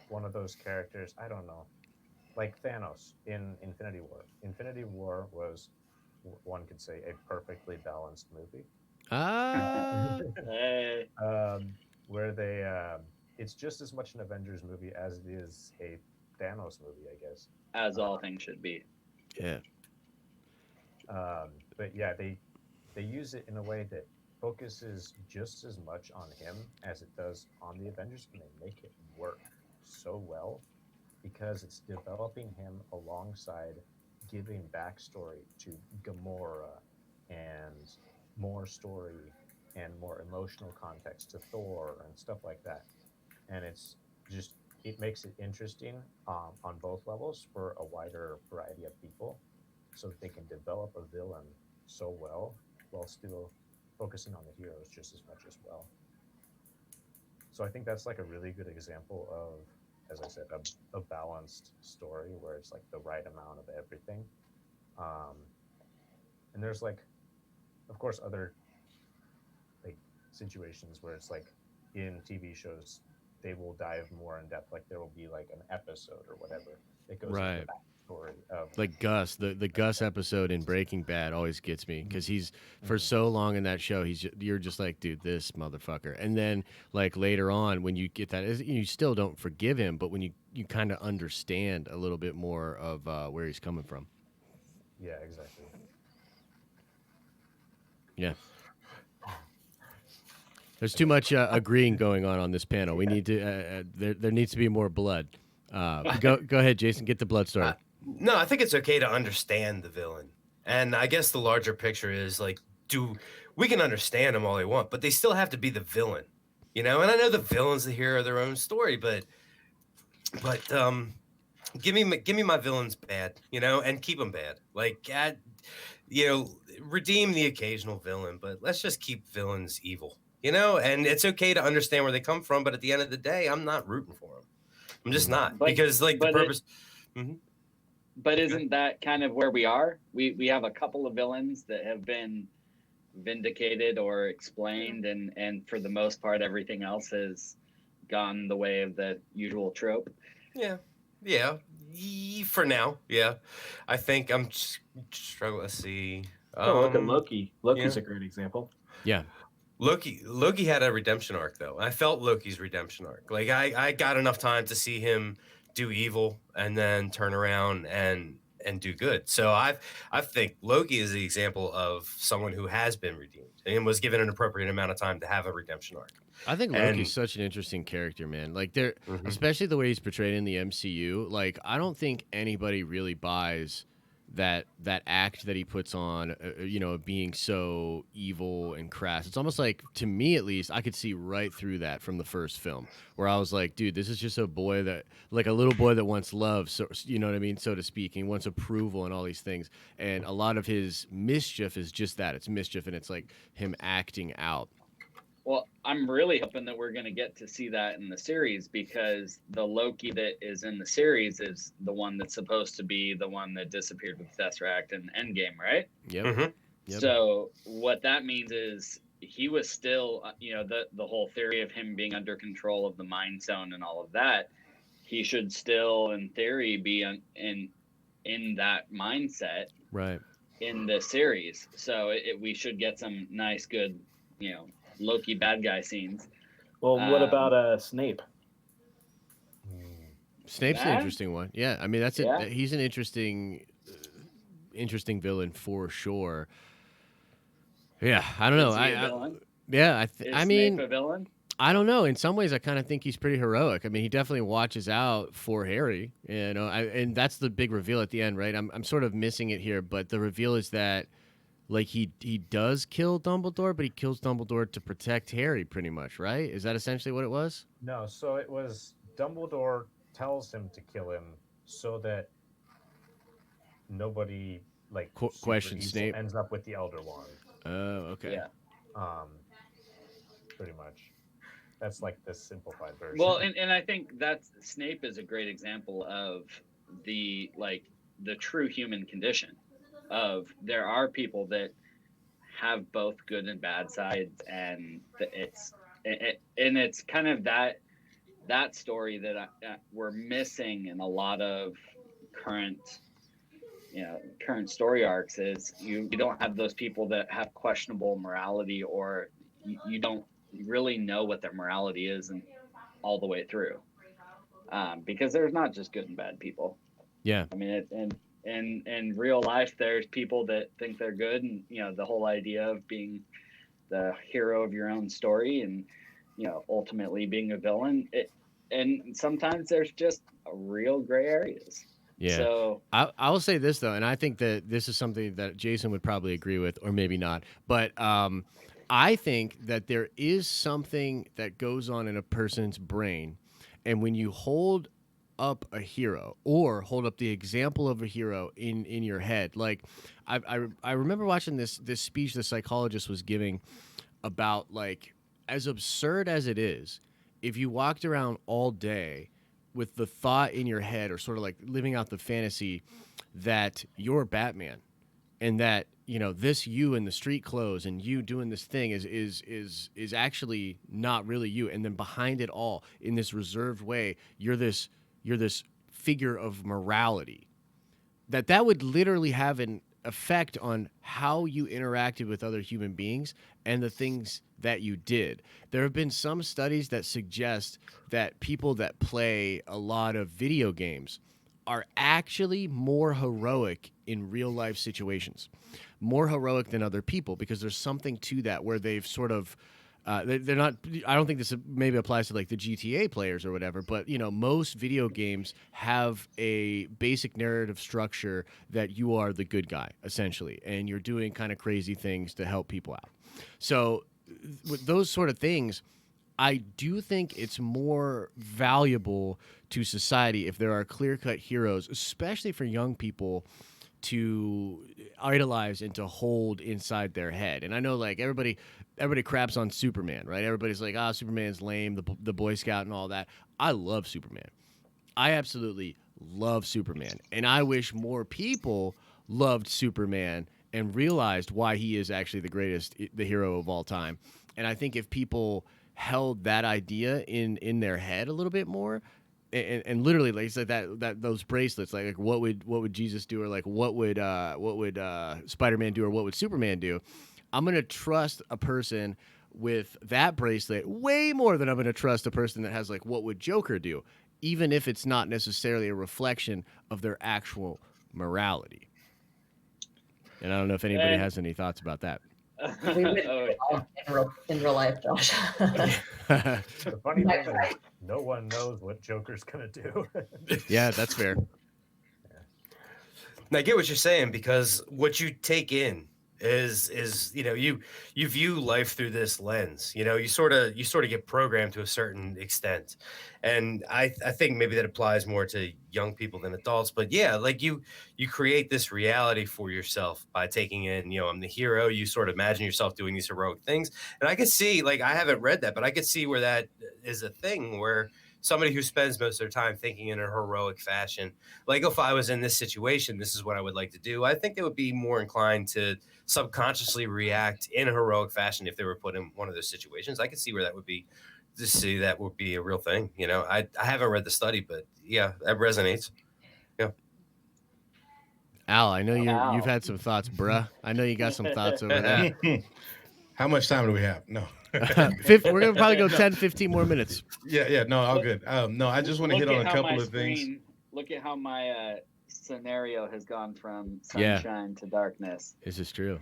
one of those characters. I don't know, like Thanos in Infinity War. Infinity War was, one could say, a perfectly balanced movie. Ah, Hey, um, where they it's just as much an Avengers movie as it is a Thanos movie, I guess. as all things should be. yeah. But yeah, they use it in a way that focuses just as much on him as it does on the Avengers, and they make it work so well because it's developing him alongside giving backstory to Gamora and more story and more emotional context to Thor and stuff like that. And it's just, it makes it interesting on both levels for a wider variety of people, so that they can develop a villain so well while still focusing on the heroes just as much as well. So I think that's like a really good example of, as I said, a balanced story where it's like the right amount of everything. Um, and there's like, of course, other like situations where it's like in TV shows, they will dive more in depth. Like there will be like an episode or whatever that goes into Right. the backstory of Like Gus, the Gus episode in Breaking Bad always gets me because he's for Mhm. so long in that show. You're just like, dude, this motherfucker. And then like later on, when you get that, you still don't forgive him, but when you kind of understand a little bit more of where he's coming from. Yeah, exactly. Yeah. There's too much agreeing going on this panel. We need to there needs to be more blood. Go ahead, Jason. Get the blood started. No, I think it's okay to understand the villain. And I guess the larger picture is like, we can understand them all they want, but they still have to be the villain, you know? And I know the villains here are their own story, but give me my villains bad, you know, and keep them bad. Like, you know, redeem the occasional villain, but let's just keep villains evil, you know? And it's okay to understand where they come from, but at the end of the day, I'm not rooting for them. I'm just not, But because like the but purpose. but isn't that kind of where we are? We have a couple of villains that have been vindicated or explained, and for the most part, everything else has gone the way of the usual trope. Yeah, yeah. For now, yeah. I think I'm struggling. Let's see. Oh, look at Loki. Loki's yeah. a great example. Yeah. Loki had a redemption arc though. I felt Loki's redemption arc. Like I got enough time to see him do evil and then turn around and do good. So I think Loki is the example of someone who has been redeemed and was given an appropriate amount of time to have a redemption arc. I think Loki's such an interesting character, man. Like especially the way he's portrayed in the MCU. Like I don't think anybody really buys that act that he puts on, you know, being so evil and crass. It's almost like, to me at least, I could see right through that from the first film, where I was like, dude, this is just a boy that, like a little boy that wants love, so you know what I mean, so to speak. He wants approval and all these things, and a lot of his mischief is just that. It's mischief, and it's like him acting out. Well, I'm really hoping that we're going to get to see that in the series, because the Loki that is in the series is the one that's supposed to be the one that disappeared with Tesseract in Endgame, right? Yep. Yep. So what that means is he was still, you know, the whole theory of him being under control of the Mind Stone and all of that. He should still, in theory, be in that mindset, Right. in the series. So we should get some nice, good, you know, Loki bad guy scenes. Well, what about Snape? Snape's an interesting one. Yeah, I mean he's an interesting villain for sure. Yeah, I don't know. Is he a villain? I Is mean, Snape a villain? I don't know. In some ways, I kind of think he's pretty heroic. I mean, he definitely watches out for Harry, you know, and that's the big reveal at the end, right? I'm sort of missing it here, but the reveal is that, like, he does kill Dumbledore, but he kills Dumbledore to protect Harry, pretty much, right? Is that essentially what it was? No, so it was Dumbledore tells him to kill him so that nobody like questions Snape ends up with the Elder Wand. Oh, okay. Yeah. Pretty much. That's like the simplified version. Well, and I think that's Snape is a great example of the true human condition. Of there are people that have both good and bad sides, and it's kind of that that story that we're missing in a lot of current current story arcs is you don't have those people that have questionable morality, or you don't really know what their morality is and all the way through, because there's not just good and bad people. Yeah. I mean, in real life, there's people that think they're good, and the whole idea of being the hero of your own story, and ultimately being a villain. And sometimes there's just real gray areas. Yeah. So I will say this, though, and I think that this is something that Jason would probably agree with, or maybe not. But I think that there is something that goes on in a person's brain. And when you hold up a hero or hold up the example of a hero in your head, like I remember watching this speech the psychologist was giving about, like, as absurd as it is, if you walked around all day with the thought in your head, or sort of like living out the fantasy that you're Batman, and that this you in the street clothes and you doing this thing is actually not really you, and then behind it all, in this reserved way, you're this figure of morality, that would literally have an effect on how you interacted with other human beings and the things that you did. There have been some studies that suggest that people that play a lot of video games are actually more heroic in real life situations, more heroic than other people, because there's something to that where they've sort of they're not. I don't think this maybe applies to like the GTA players or whatever, but most video games have a basic narrative structure that you are the good guy essentially, and you're doing kind of crazy things to help people out. So with those sort of things, I do think it's more valuable to society if there are clear-cut heroes, especially for young people, to idolize and to hold inside their head. And I know, like, everybody craps on Superman, right? Everybody's like, Superman's lame, the Boy Scout and all that. I love Superman. I absolutely love Superman. And I wish more people loved Superman and realized why he is actually the hero of all time. And I think if people held that idea in their head a little bit more, and literally, like I said, that those bracelets, like what would Jesus do, or like what would Spider-Man do, or what would Superman do? I'm gonna trust a person with that bracelet way more than I'm gonna trust a person that has like what would Joker do, even if it's not necessarily a reflection of their actual morality. And I don't know if anybody has any thoughts about that. We would in real life, Josh. The funny thing is, no one knows what Joker's gonna do. Yeah, that's fair. And I get what you're saying, because what you take in is you view life through this lens. You sort of get programmed to a certain extent, and I think maybe that applies more to young people than adults. But yeah, like you create this reality for yourself by taking in, I'm the hero. You sort of imagine yourself doing these heroic things, and I could see, like, I haven't read that, but I could see where that is a thing where somebody who spends most of their time thinking in a heroic fashion, like, if I was in this situation, this is what I would like to do, I think they would be more inclined to subconsciously react in a heroic fashion if they were put in one of those situations. I could see where that would be, to see that would be a real thing. I haven't read the study, but yeah, that resonates. Yeah. Al, I know you've had some thoughts, bruh. I know you got some thoughts over there. How much time do we have? No. We're going to probably go 10, 15 more minutes. Yeah, no, all good. No, I just want to hit on a couple of things. Look at how my scenario has gone from sunshine to darkness. This is true.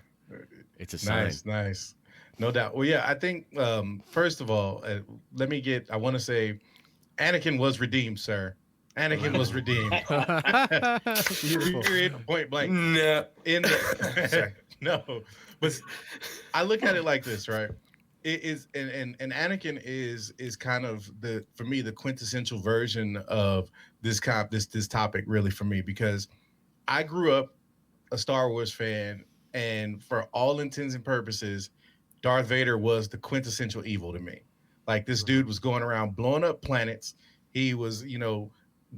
It's a sign. Nice. No doubt. Well, yeah, I think, first of all, I want to say Anakin was redeemed, sir. Anakin was redeemed. Period, point blank. No. No. But I look at it like this, right? It is, and Anakin is kind of for me, the quintessential version of this topic, really, for me, because I grew up a Star Wars fan, and for all intents and purposes, Darth Vader was the quintessential evil to me. Like, this dude was going around blowing up planets. He was,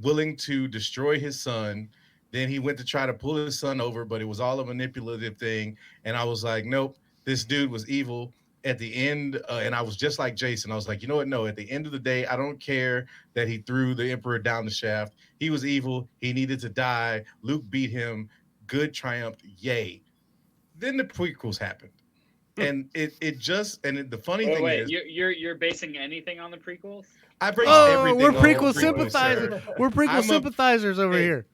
willing to destroy his son. Then he went to try to pull his son over, but it was all a manipulative thing. And I was like, nope, this dude was evil. at the end, and I was just like Jason. I was like, you know what? No, at the end of the day, I don't care that he threw the Emperor down the shaft. He was evil. He needed to die. Luke beat him. Good triumphed. Yay. Then the prequels happened. And the funny Wait, thing wait, is, you're basing anything on the prequels? I base Oh, everything we're on the prequel prequels, sympathizers. sir. We're prequel I'm a- sympathizers over Hey, here.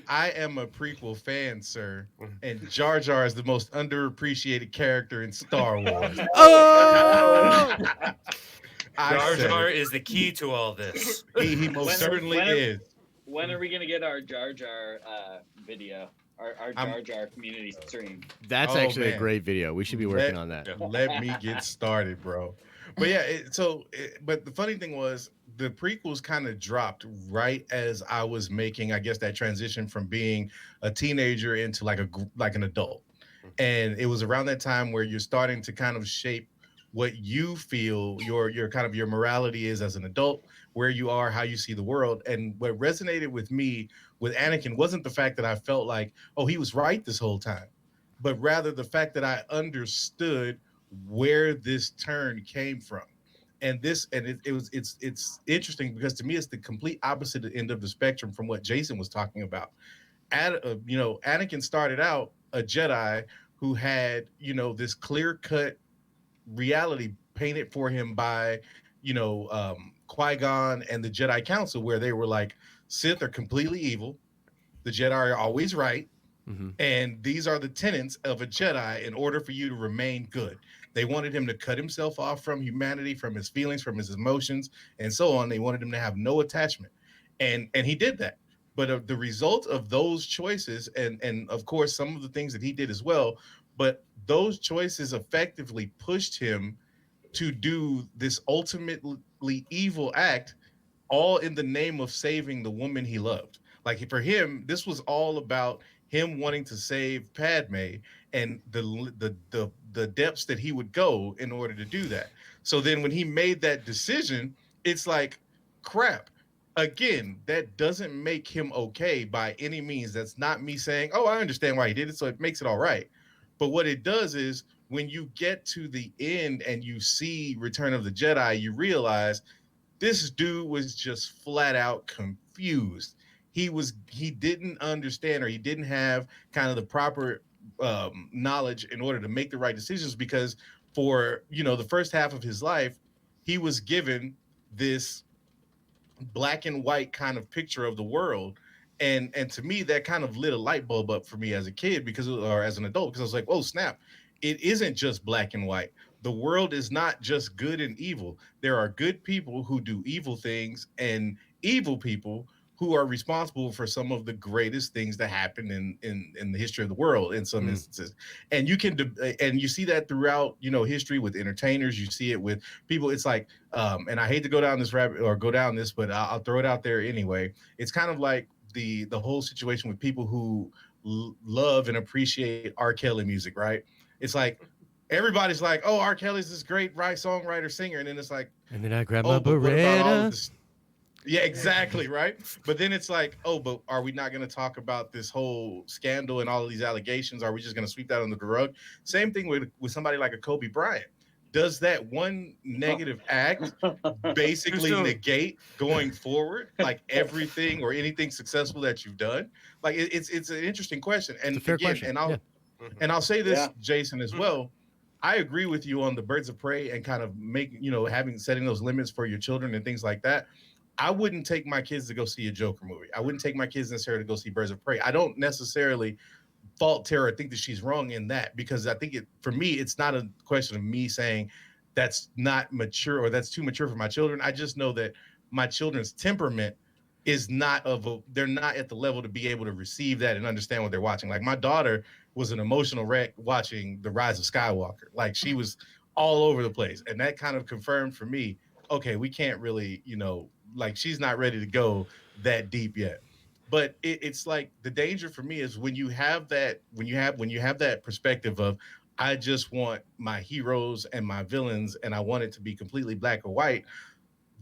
I am a prequel fan, sir, and Jar Jar is the most underappreciated character in Star Wars. Oh, I Jar said Jar it. is the key to all this. He most certainly is. When are we gonna get our Jar Jar video? Our I'm- Jar Jar community stream? that's Oh, actually a man. great video. We should be working on that. Let me get started, bro. But yeah, but the funny thing was the prequels kind of dropped right as I was making, I guess, that transition from being a teenager into like an adult. And it was around that time where you're starting to kind of shape what you feel your kind of your morality is as an adult, where you are, how you see the world. And what resonated with me with Anakin wasn't the fact that I felt like, oh, he was right this whole time, but rather the fact that I understood where this turn came from. And it's interesting because to me it's the complete opposite end of the spectrum from what Jason was talking about. Anakin started out a Jedi who had, this clear cut reality painted for him by, Qui-Gon and the Jedi Council, where they were like, Sith are completely evil, the Jedi are always right, and these are the tenets of a Jedi in order for you to remain good. They wanted him to cut himself off from humanity, from his feelings, from his emotions, and so on. They wanted him to have no attachment, and he did that. But the result of those choices, and of course some of the things that he did as well, but those choices effectively pushed him to do this ultimately evil act, all in the name of saving the woman he loved. Like for him, this was all about him wanting to save Padme and the depths that he would go in order to do that. So then when he made that decision, it's like, crap. Again, that doesn't make him okay by any means. That's not me saying, oh, I understand why he did it, so it makes it all right. But what it does is when you get to the end and you see Return of the Jedi, you realize this dude was just flat out confused. He didn't understand, or he didn't have kind of the proper knowledge in order to make the right decisions, because for the first half of his life he was given this black and white kind of picture of the world. And to me that kind of lit a light bulb up for me as a kid, or as an adult, because I was like, oh snap, it isn't just black and white. The world is not just good and evil. There are good people who do evil things, and evil people who are responsible for some of the greatest things that happen in the history of the world in some instances. And you see that throughout history with entertainers. You see it with people. It's like and I hate to go down this rabbit or go down this, but I'll throw it out there anyway. It's kind of like the whole situation with people who love and appreciate R. Kelly music, right? It's like everybody's like, oh, R. Kelly's this great songwriter, singer, and then it's like, and then I grab oh, my but what about all of Beretta. this? Yeah, exactly, right. But then it's like, oh, but are we not going to talk about this whole scandal and all of these allegations? Are we just going to sweep that under the rug? Same thing with somebody like a Kobe Bryant. Does that one negative act basically negate going forward, like everything or anything successful that you've done? Like it's an interesting question, and It's a fair again, question. and I'll say this, Jason, as well. I agree with you on the Birds of Prey and kind of setting those limits for your children and things like that. I wouldn't take my kids to go see a Joker movie. I wouldn't take my kids necessarily to go see Birds of Prey. I don't necessarily fault Tara. I think that she's wrong in that, because I think for me, it's not a question of me saying that's not mature or that's too mature for my children. I just know that my children's temperament is they're not at the level to be able to receive that and understand what they're watching. Like my daughter was an emotional wreck watching The Rise of Skywalker. Like she was all over the place. And that kind of confirmed for me, okay, we can't really, like she's not ready to go that deep yet. But it's like the danger for me is when you have that perspective of, I just want my heroes and my villains and I want it to be completely black or white.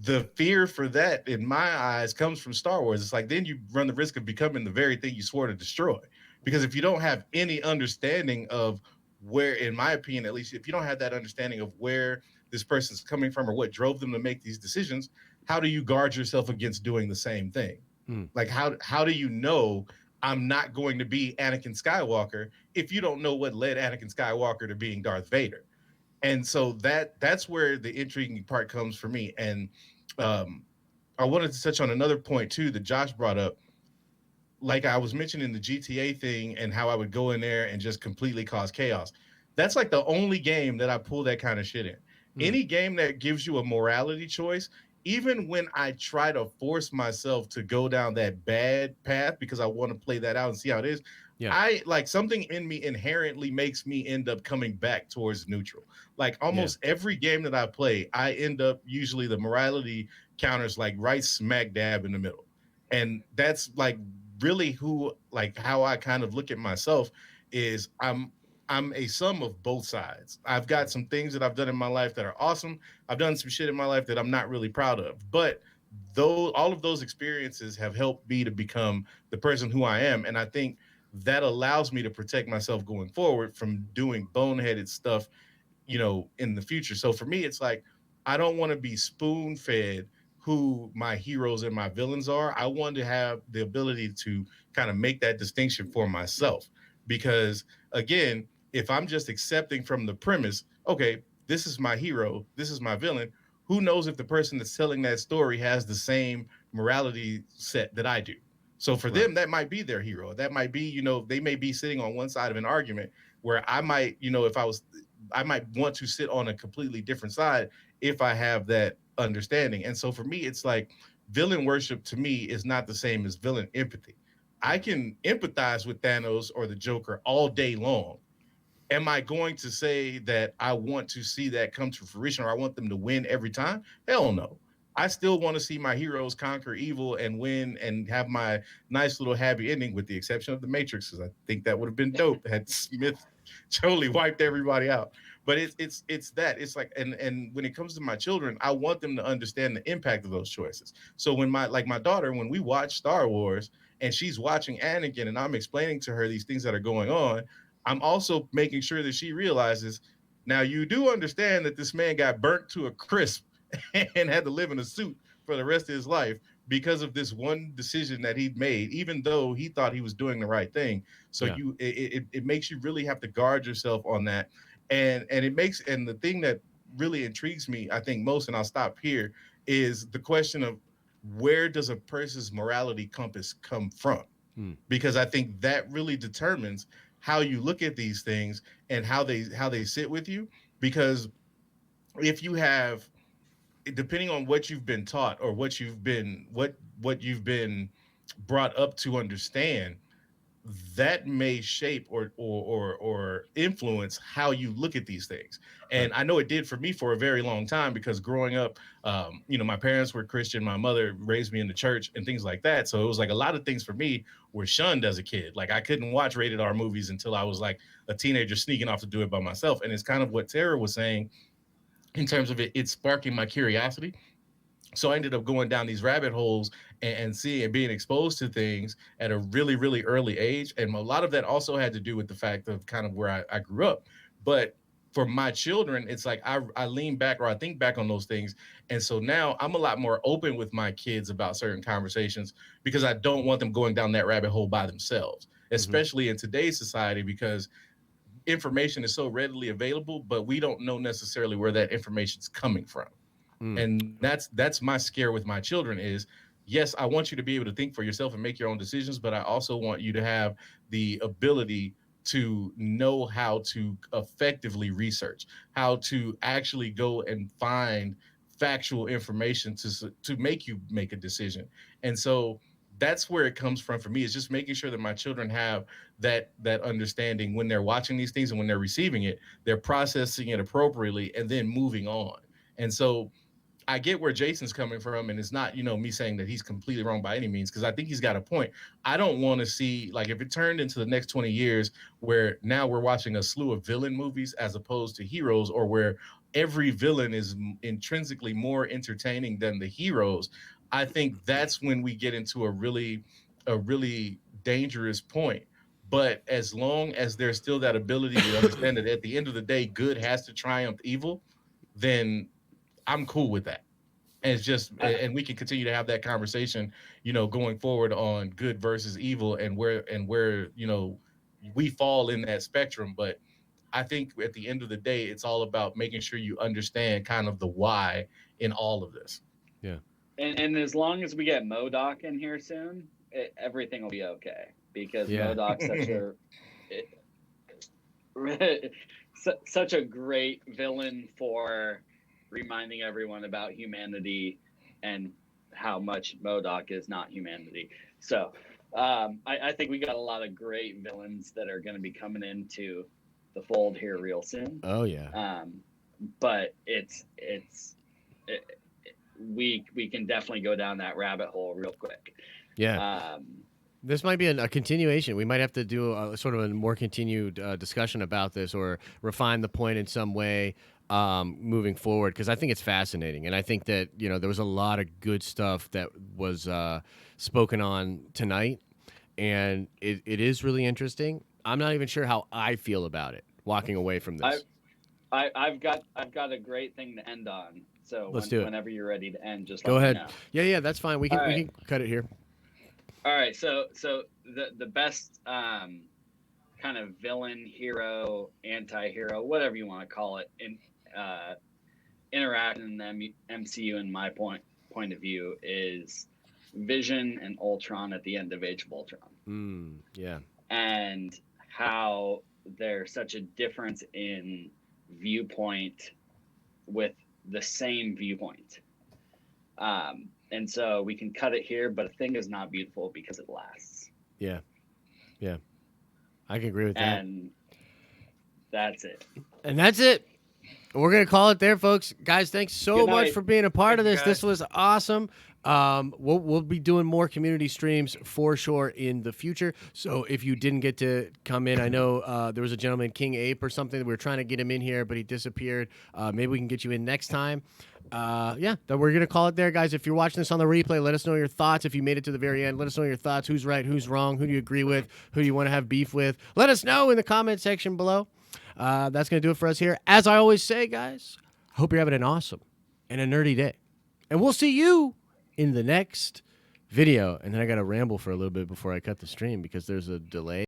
The fear for that in my eyes comes from Star Wars. It's like, then you run the risk of becoming the very thing you swore to destroy. Because if you don't have any understanding of where, in my opinion, at least, if you don't have that understanding of where this person's coming from or what drove them to make these decisions, how do you guard yourself against doing the same thing? Mm. Like, how do you know I'm not going to be Anakin Skywalker if you don't know what led Anakin Skywalker to being Darth Vader? And so that's where the intriguing part comes for me. And um, I wanted to touch on another point too that Josh brought up. Like I was mentioning the GTA thing and how I would go in there and just completely cause chaos. That's like the only game that I pull that kind of shit in. Mm. Any game that gives you a morality choice, even when I try to force myself to go down that bad path because I want to play that out and see how it is, Yeah. I like something in me inherently makes me end up coming back towards neutral. Like Yeah. almost every game that I play, I end up usually the morality counters like right smack dab in the middle. And that's like really who, like how I kind of look at myself is I'm a sum of both sides. I've got some things that I've done in my life that are awesome. I've done some shit in my life that I'm not really proud of. But though all of those experiences have helped me to become the person who I am. And I think that allows me to protect myself going forward from doing boneheaded stuff, in the future. So for me, it's like I don't want to be spoon fed who my heroes and my villains are. I want to have the ability to kind of make that distinction for myself. Because again, if I'm just accepting from the premise, okay, this is my hero, this is my villain, who knows if the person that's telling that story has the same morality set that I do? So for Right. them, that might be their hero. That might be, they may be sitting on one side of an argument where I might, if I might want to sit on a completely different side if I have that understanding. And so for me, it's like villain worship to me is not the same as villain empathy. I can empathize with Thanos or the Joker all day long. Am I going to say that I want to see that come to fruition or I want them to win every time? Hell no. I still want to see my heroes conquer evil and win and have my nice little happy ending, with the exception of the Matrix, because I think that would have been dope had Smith totally wiped everybody out. But it's that. It's like, and when it comes to my children, I want them to understand the impact of those choices. So when my daughter, when we watch Star Wars and she's watching Anakin and I'm explaining to her these things that are going on, I'm also making sure that she realizes, now you do understand that this man got burnt to a crisp and had to live in a suit for the rest of his life because of this one decision that he'd made, even though he thought he was doing the right thing. So Yeah. it makes you really have to guard yourself on that. And the thing that really intrigues me, I think most, and I'll stop here, is the question of where does a person's morality compass come from? Mm. Because I think that really determines how you look at these things and how they sit with you. Because if you have, depending on what you've been taught or what you've been brought up to understand, that may shape or influence how you look at these things. Right. And I know it did for me for a very long time, because growing up, my parents were Christian, my mother raised me in the church and things like that. So it was like a lot of things for me were shunned as a kid. Like I couldn't watch rated R movies until I was like a teenager sneaking off to do it by myself. And it's kind of what Tara was saying in terms of it's sparking my curiosity. So I ended up going down these rabbit holes and seeing and being exposed to things at a really, really early age. And a lot of that also had to do with the fact of kind of where I grew up. But for my children, it's like I lean back or I think back on those things. And so now I'm a lot more open with my kids about certain conversations, because I don't want them going down that rabbit hole by themselves, Mm-hmm. especially in today's society, because information is so readily available, but we don't know necessarily where that information is coming from. Mm. And that's my scare with my children is, yes, I want you to be able to think for yourself and make your own decisions, but I also want you to have the ability to know how to effectively research, how to actually go and find factual information to make you make a decision. And so that's where it comes from for me, is just making sure that my children have that understanding when they're watching these things, and when they're receiving it, they're processing it appropriately and then moving on. And so I get where Jason's coming from, and it's not, me saying that he's completely wrong by any means, because I think he's got a point. I don't want to see, like, if it turned into the next 20 years where now we're watching a slew of villain movies as opposed to heroes, or where every villain is intrinsically more entertaining than the heroes. I think that's when we get into a really dangerous point. But as long as there's still that ability to understand that at the end of the day, good has to triumph evil, then I'm cool with that. And it's just, and we can continue to have that conversation, going forward on good versus evil and where we fall in that spectrum. But I think at the end of the day, it's all about making sure you understand kind of the why in all of this. Yeah. And as long as we get MODOK in here soon, everything will be okay, because Yeah. MODOK's such a great villain for reminding everyone about humanity and how much MODOK is not humanity. So I think we got a lot of great villains that are going to be coming into the fold here real soon. Oh yeah. But we can definitely go down that rabbit hole real quick. Yeah. This might be a continuation. We might have to do a sort of a more continued discussion about this, or refine the point in some way moving forward, because I think it's fascinating. And I think that, there was a lot of good stuff that was spoken on tonight, and it is really interesting. I'm not even sure how I feel about it walking away from this. I've got a great thing to end on. So Let's do it. Whenever you're ready to end, just go let ahead. me know. Yeah, that's fine. We can cut it here. All right. So the best kind of villain, hero, anti-hero, whatever you want to call it, in interaction in the MCU, in my point of view, is Vision and Ultron at the end of Age of Ultron. Yeah. And how there's such a difference in viewpoint with the same viewpoint. And so we can cut it here, but a thing is not beautiful because it lasts. Yeah. I can agree with that. And that's it. We're going to call it there, folks. Guys, thanks so much for being a part of this. This was awesome. We'll be doing more community streams for sure in the future. So if you didn't get to come in, I know there was a gentleman, King Ape or something. We were trying to get him in here, but he disappeared. Maybe we can get you in next time. We're going to call it there, guys. If you're watching this on the replay, let us know your thoughts. If you made it to the very end, let us know your thoughts. Who's right? Who's wrong? Who do you agree with? Who do you want to have beef with? Let us know in the comment section below. That's going to do it for us here. As I always say, guys, I hope you're having an awesome and a nerdy day. And we'll see you in the next video. And then I got to ramble for a little bit before I cut the stream because there's a delay.